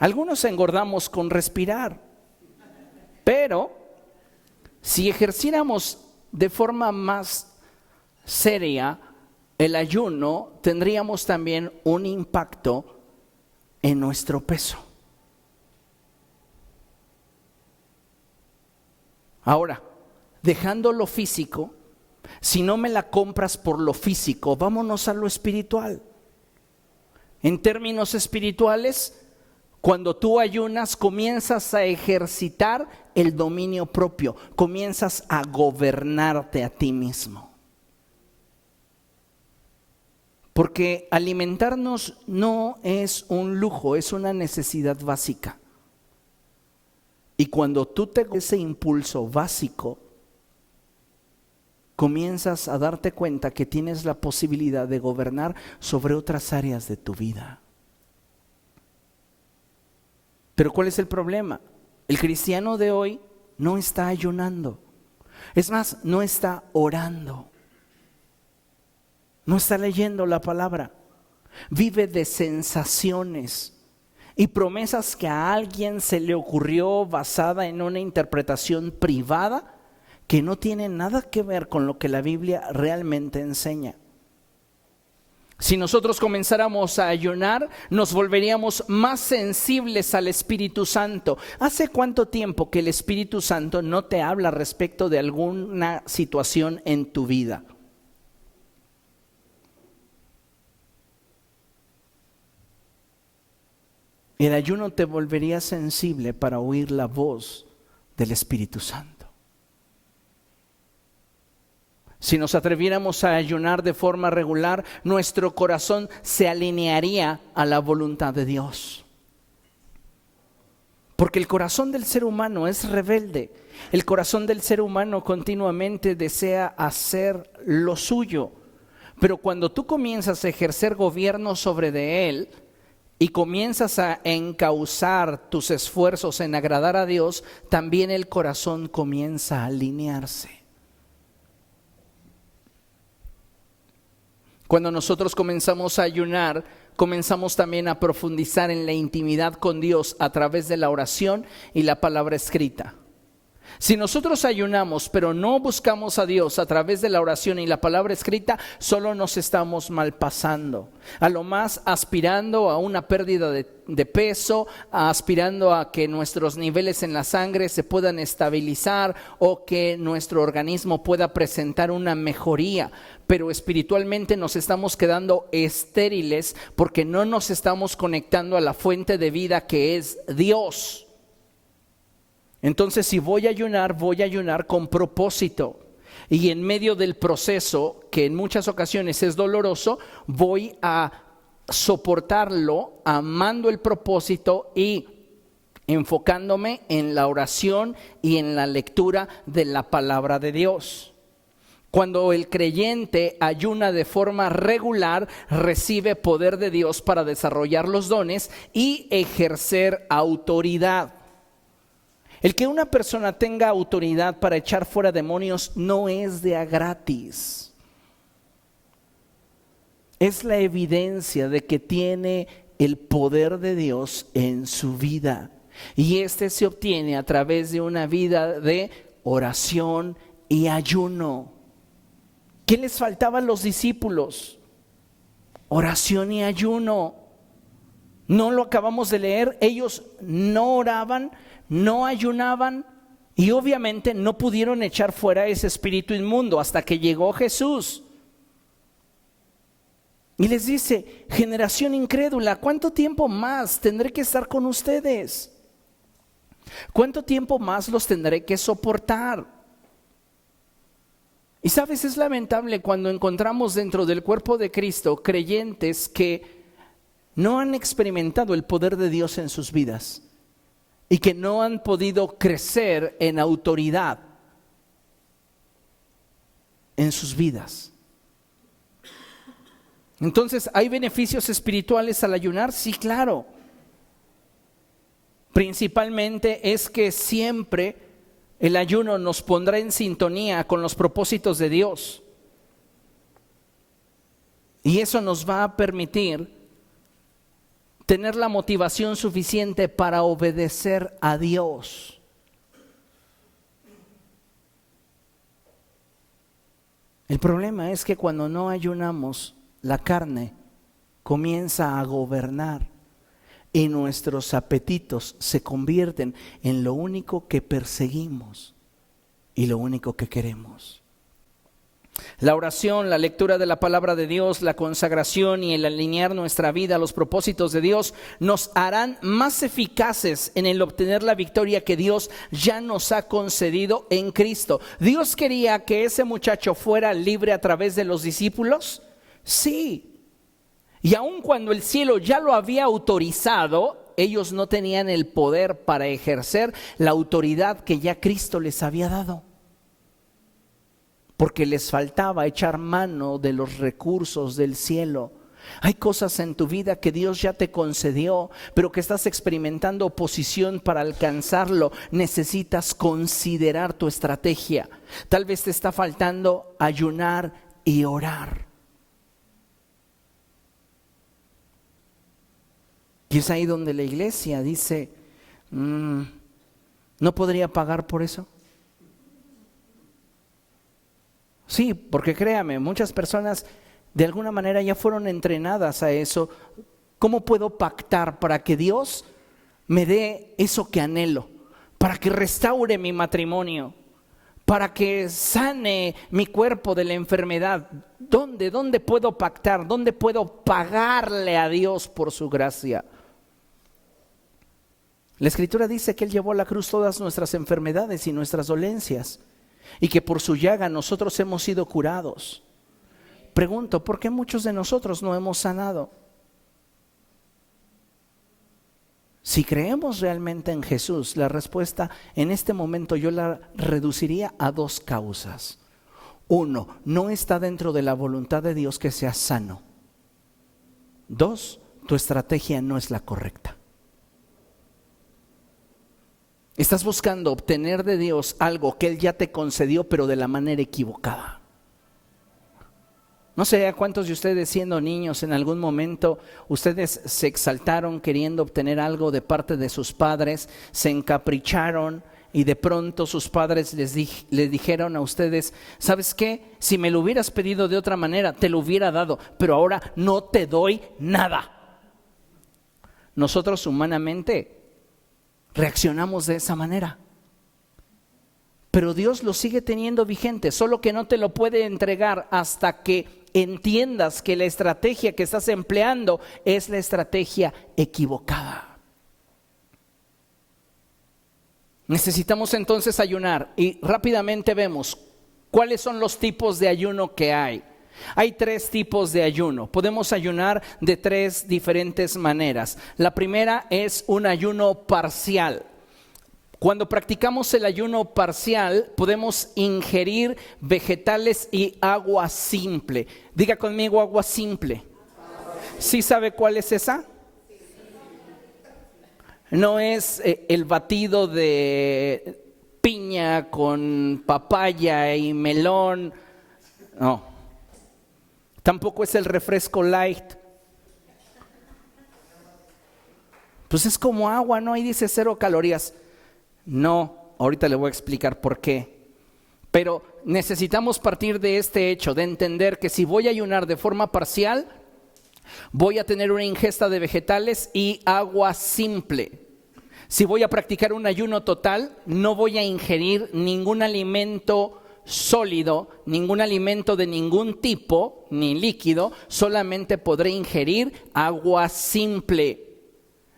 Algunos engordamos con respirar. Pero si ejerciéramos de forma más seria el ayuno, tendríamos también un impacto en nuestro peso. Ahora, dejando lo físico, si no me la compras por lo físico, vámonos a lo espiritual. En términos espirituales, cuando tú ayunas, comienzas a ejercitar el dominio propio, comienzas a gobernarte a ti mismo. Porque alimentarnos no es un lujo, es una necesidad básica. Y cuando tú te ese impulso básico, comienzas a darte cuenta que tienes la posibilidad de gobernar sobre otras áreas de tu vida. Pero ¿cuál es el problema? El cristiano de hoy no está ayunando. Es más, no está orando. No está leyendo la palabra. Vive de sensaciones y promesas que a alguien se le ocurrió basada en una interpretación privada que no tiene nada que ver con lo que la Biblia realmente enseña. Si nosotros comenzáramos a ayunar, nos volveríamos más sensibles al Espíritu Santo. ¿Hace cuánto tiempo que el Espíritu Santo no te habla respecto de alguna situación en tu vida? El ayuno te volvería sensible para oír la voz del Espíritu Santo. Si nos atreviéramos a ayunar de forma regular, nuestro corazón se alinearía a la voluntad de Dios. Porque el corazón del ser humano es rebelde. El corazón del ser humano continuamente desea hacer lo suyo. Pero cuando tú comienzas a ejercer gobierno sobre de él y comienzas a encauzar tus esfuerzos en agradar a Dios, también el corazón comienza a alinearse. Cuando nosotros comenzamos a ayunar, comenzamos también a profundizar en la intimidad con Dios a través de la oración y la palabra escrita. Si nosotros ayunamos, pero no buscamos a Dios a través de la oración y la palabra escrita, solo nos estamos malpasando. A lo más aspirando a una pérdida de peso, aspirando a que nuestros niveles en la sangre se puedan estabilizar o que nuestro organismo pueda presentar una mejoría. Pero espiritualmente nos estamos quedando estériles porque no nos estamos conectando a la fuente de vida que es Dios. Entonces, si voy a ayunar con propósito. Y en medio del proceso, que en muchas ocasiones es doloroso, voy a soportarlo amando el propósito y enfocándome en la oración y en la lectura de la palabra de Dios. Cuando el creyente ayuna de forma regular, recibe poder de Dios para desarrollar los dones y ejercer autoridad. El que una persona tenga autoridad para echar fuera demonios no es de a gratis. Es la evidencia de que tiene el poder de Dios en su vida. Y este se obtiene a través de una vida de oración y ayuno. ¿Qué les faltaba a los discípulos? oración y ayuno. No lo acabamos de leer. Ellos no oraban, no ayunaban y obviamente no pudieron echar fuera ese espíritu inmundo hasta que llegó Jesús. Y les dice: generación incrédula, ¿cuánto tiempo más tendré que estar con ustedes? ¿Cuánto tiempo más los tendré que soportar? Y sabes, es lamentable cuando encontramos dentro del cuerpo de Cristo creyentes que no han experimentado el poder de Dios en sus vidas y que no han podido crecer en autoridad en sus vidas. Entonces, ¿hay beneficios espirituales al ayunar? Sí, claro. Principalmente es que siempre el ayuno nos pondrá en sintonía con los propósitos de Dios. Y eso nos va a permitir tener la motivación suficiente para obedecer a Dios. El problema es que cuando no ayunamos, la carne comienza a gobernar y nuestros apetitos se convierten en lo único que perseguimos y lo único que queremos. La oración, la lectura de la palabra de Dios, la consagración y el alinear nuestra vida a los propósitos de Dios nos harán más eficaces en el obtener la victoria que Dios ya nos ha concedido en Cristo. ¿Dios quería que ese muchacho fuera libre a través de los discípulos? Sí. Y aun cuando el cielo ya lo había autorizado, ellos no tenían el poder para ejercer la autoridad que ya Cristo les había dado, porque les faltaba echar mano de los recursos del cielo. Hay cosas en tu vida que Dios ya te concedió, pero que estás experimentando oposición para alcanzarlo. Necesitas considerar tu estrategia. Tal vez te está faltando ayunar y orar. Y es ahí donde la iglesia dice: ¿no podría pagar por eso? Sí, porque créame, muchas personas de alguna manera ya fueron entrenadas a eso. ¿Cómo puedo pactar para que Dios me dé eso que anhelo? Para que restaure mi matrimonio, para que sane mi cuerpo de la enfermedad. ¿Dónde puedo pactar? ¿Dónde puedo pagarle a Dios por su gracia? La Escritura dice que Él llevó a la cruz todas nuestras enfermedades y nuestras dolencias, y que por su llaga nosotros hemos sido curados. Pregunto, ¿por qué muchos de nosotros no hemos sanado? Si creemos realmente en Jesús, la respuesta en este momento yo la reduciría a dos causas. Uno, no está dentro de la voluntad de Dios que seas sano. Dos, tu estrategia no es la correcta. Estás buscando obtener de Dios algo que Él ya te concedió, pero de la manera equivocada. No sé a cuántos de ustedes, siendo niños, en algún momento ustedes se exaltaron queriendo obtener algo de parte de sus padres, se encapricharon y de pronto sus padres les dijeron a ustedes: ¿sabes qué? Si me lo hubieras pedido de otra manera, te lo hubiera dado, pero ahora no te doy nada. Nosotros humanamente reaccionamos de esa manera, pero Dios lo sigue teniendo vigente, solo que no te lo puede entregar hasta que entiendas que la estrategia que estás empleando es la estrategia equivocada. Necesitamos entonces ayunar, y rápidamente vemos cuáles son los tipos de ayuno que hay. Hay tres tipos de ayuno. Podemos ayunar de tres diferentes maneras. La primera es un ayuno parcial. Cuando practicamos el ayuno parcial, podemos ingerir vegetales y agua simple. Diga conmigo: agua simple. ¿Sí sabe cuál es esa? No es el batido de piña con papaya y melón. No. Tampoco es el refresco light. Pues es como agua, ¿no? Ahí dice 0 calorías. No, ahorita le voy a explicar por qué. Pero necesitamos partir de este hecho, de entender que si voy a ayunar de forma parcial, Voy a tener una ingesta de vegetales y agua simple. Si voy a practicar un ayuno total, no voy a ingerir ningún alimento sólido, ningún alimento de ningún tipo, ni líquido, solamente podré ingerir agua simple.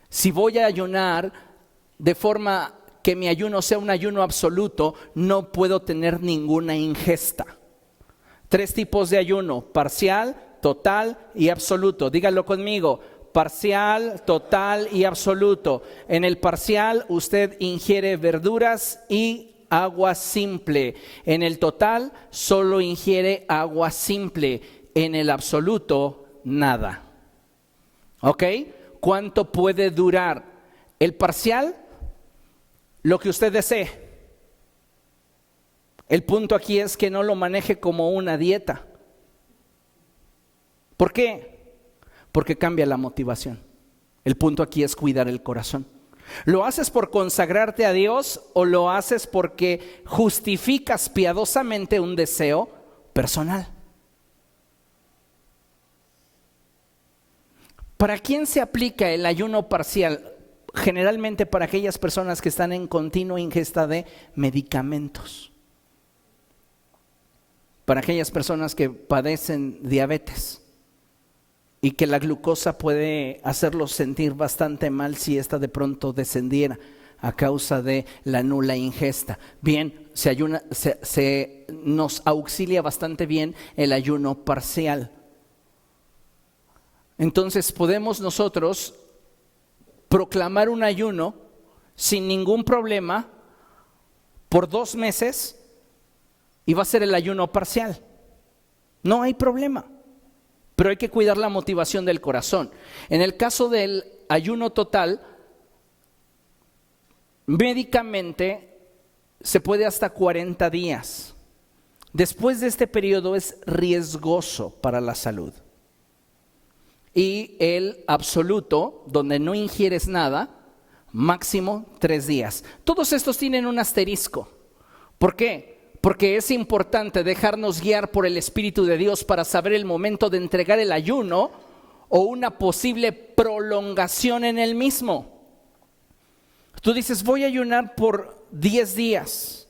Si voy a ayunar de forma que mi ayuno sea un ayuno absoluto, no puedo tener ninguna ingesta. 3 tipos de ayuno: parcial, total y absoluto. Díganlo conmigo: parcial, total y absoluto. En el parcial usted ingiere verduras y agua simple. En el total solo ingiere agua simple. En el absoluto, nada. ¿Ok? ¿Cuánto puede durar? El parcial, lo que usted desee. El punto aquí es que no lo maneje como una dieta. ¿Por qué? Porque cambia la motivación. El punto aquí es cuidar el corazón. ¿Lo haces por consagrarte a Dios o lo haces porque justificas piadosamente un deseo personal? ¿Para quién se aplica el ayuno parcial? Generalmente para aquellas personas que están en continua ingesta de medicamentos. Para aquellas personas que padecen diabetes y que la glucosa puede hacerlos sentir bastante mal si esta de pronto descendiera a causa de la nula ingesta. Bien, nos auxilia bastante bien el ayuno parcial. Entonces podemos nosotros proclamar un ayuno sin ningún problema por 2 meses y va a ser el ayuno parcial. No hay problema. Pero hay que cuidar la motivación del corazón. En el caso del ayuno total, médicamente se puede hasta 40 días. Después de este periodo es riesgoso para la salud. Y el absoluto, donde no ingieres nada, máximo 3 días. Todos estos tienen un asterisco. ¿Por qué? Porque es importante dejarnos guiar por el Espíritu de Dios para saber el momento de entregar el ayuno o una posible prolongación en el mismo. Tú dices, voy a ayunar por 10 días.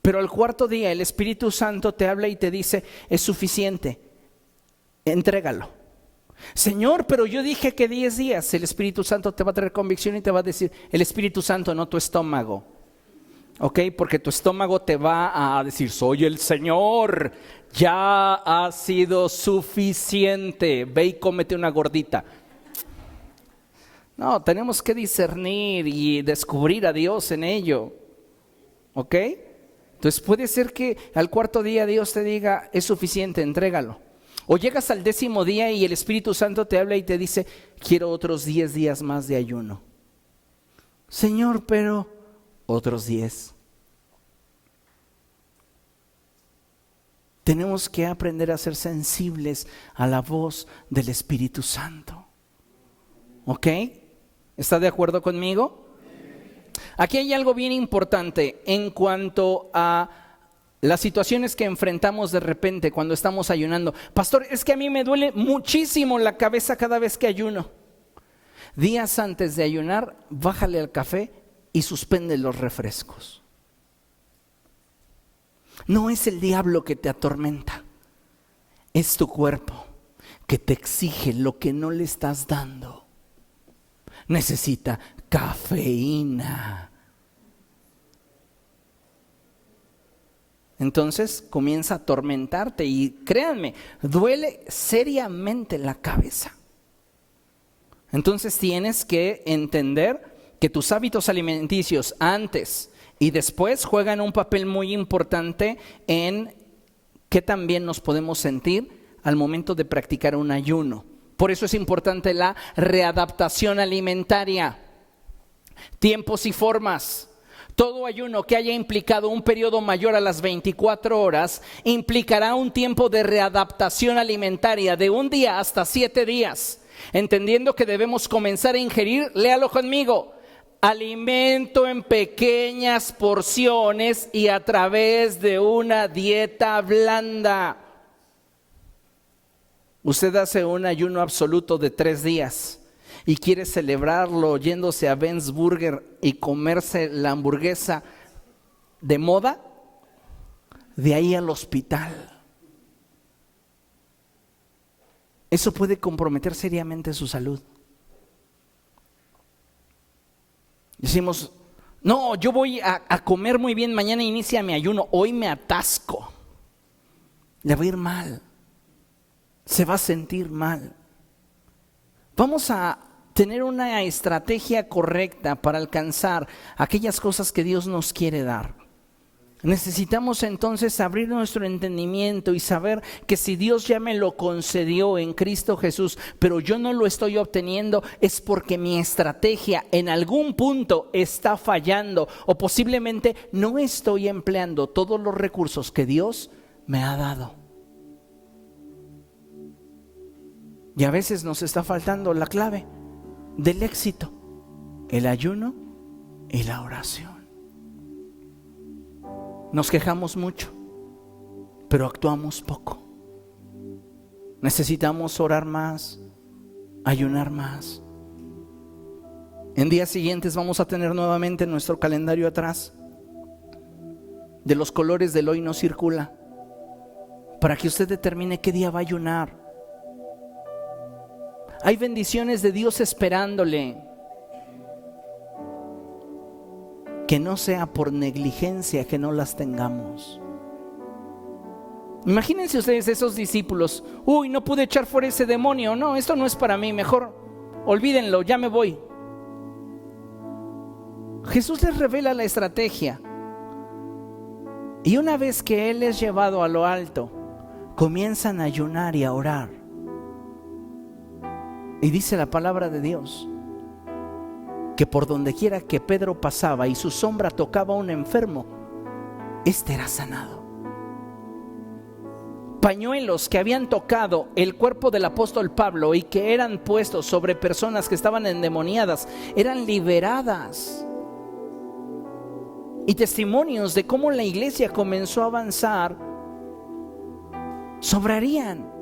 Pero al 4.º día el Espíritu Santo te habla y te dice, es suficiente, entrégalo. Señor, pero yo dije que 10 días. El Espíritu Santo te va a traer convicción y te va a decir, el Espíritu Santo, no tu estómago. ¿Ok? Porque tu estómago te va a decir, soy el Señor, ya ha sido suficiente, ve y cómete una gordita. No, tenemos que discernir y descubrir a Dios en ello. ¿Ok? Entonces puede ser que al 4.º día Dios te diga, es suficiente, entrégalo. O llegas al 10.º día y el Espíritu Santo te habla y te dice, quiero otros 10 días más de ayuno. Señor, pero otros 10. Tenemos que aprender a ser sensibles a la voz del Espíritu Santo. ¿Ok? ¿Está de acuerdo conmigo? Aquí hay algo bien importante en cuanto a las situaciones que enfrentamos de repente cuando estamos ayunando. Pastor, es que a mí me duele muchísimo la cabeza cada vez que ayuno. Días antes de ayunar, bájale al café y suspende los refrescos. No es el diablo que te atormenta, es tu cuerpo que te exige lo que no le estás dando. Necesita cafeína. Entonces comienza a atormentarte y créanme, duele seriamente la cabeza. Entonces tienes que entender que tus hábitos alimenticios antes y después juegan un papel muy importante en qué tan bien nos podemos sentir al momento de practicar un ayuno. Por eso es importante la readaptación alimentaria. Tiempos y formas. Todo ayuno que haya implicado un periodo mayor a las 24 horas implicará un tiempo de readaptación alimentaria de 1 día hasta 7 días. Entendiendo que debemos comenzar a ingerir, léalo conmigo, alimento en pequeñas porciones y a través de una dieta blanda. Usted hace un ayuno absoluto de 3 días y quiere celebrarlo yéndose a Ben's Burger y comerse la hamburguesa de moda, de ahí al hospital. Eso puede comprometer seriamente su salud. Decimos, no, yo voy a comer muy bien, mañana inicia mi ayuno, hoy me atasco. Le va a ir mal, se va a sentir mal. Vamos a tener una estrategia correcta para alcanzar aquellas cosas que Dios nos quiere dar. Necesitamos entonces abrir nuestro entendimiento y saber que si Dios ya me lo concedió en Cristo Jesús, pero yo no lo estoy obteniendo, es porque mi estrategia en algún punto está fallando o posiblemente no estoy empleando todos los recursos que Dios me ha dado. Y a veces nos está faltando la clave del éxito: el ayuno y la oración. Nos quejamos mucho, pero actuamos poco. Necesitamos orar más, ayunar más. En días siguientes vamos a tener nuevamente nuestro calendario atrás. De los colores del hoy no circula, para que usted determine qué día va a ayunar. Hay bendiciones de Dios esperándole. Que no sea por negligencia que no las tengamos. Imagínense ustedes esos discípulos. Uy, no pude echar fuera ese demonio. No, esto no es para mí, mejor olvídenlo, ya me voy. Jesús les revela la estrategia. Y una vez que Él es llevado a lo alto, comienzan a ayunar y a orar. Y dice la palabra de Dios que por donde quiera que Pedro pasaba y su sombra tocaba a un enfermo, éste era sanado. Pañuelos que habían tocado el cuerpo del apóstol Pablo y que eran puestos sobre personas que estaban endemoniadas, eran liberadas. Y testimonios de cómo la iglesia comenzó a avanzar sobrarían.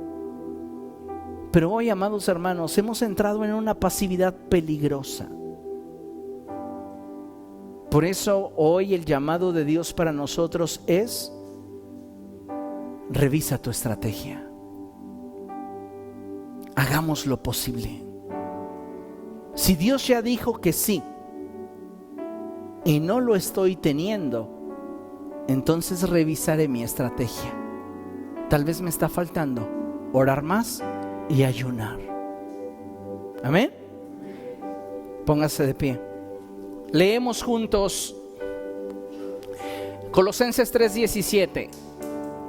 Pero hoy, amados hermanos, hemos entrado en una pasividad peligrosa. Por eso hoy el llamado de Dios para nosotros es: revisa tu estrategia. Hagamos lo posible. Si Dios ya dijo que sí y no lo estoy teniendo, entonces revisaré mi estrategia. Tal vez me está faltando orar más y ayunar. Amén. Póngase de pie. Leemos juntos Colosenses 3:17.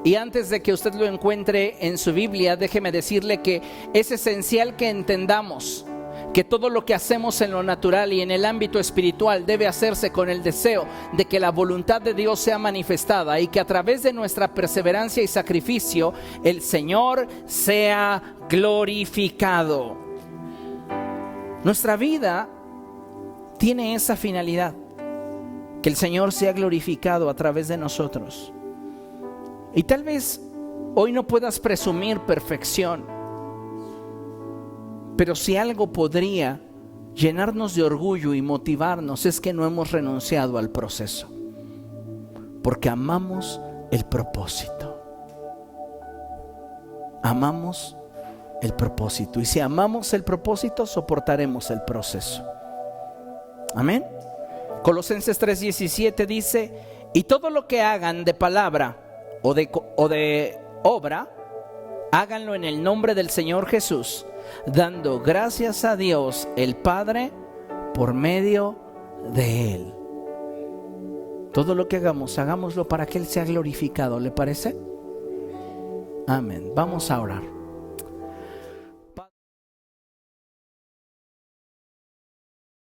Y antes de que usted lo encuentre en su Biblia, déjeme decirle que es esencial que entendamos que todo lo que hacemos en lo natural y en el ámbito espiritual debe hacerse con el deseo de que la voluntad de Dios sea manifestada y que a través de nuestra perseverancia y sacrificio el Señor sea glorificado. Nuestra vida tiene esa finalidad, que el Señor sea glorificado a través de nosotros. Y tal vez hoy no puedas presumir perfección, pero si algo podría llenarnos de orgullo y motivarnos es que no hemos renunciado al proceso, porque amamos el propósito. Amamos el propósito, y si amamos el propósito, soportaremos el proceso. Amén. Colosenses 3:17 dice: y todo lo que hagan de palabra o de obra, háganlo en el nombre del Señor Jesús, dando gracias a Dios el Padre por medio de Él. Todo lo que hagamos, hagámoslo para que Él sea glorificado. ¿Le parece? Amén. Vamos a orar.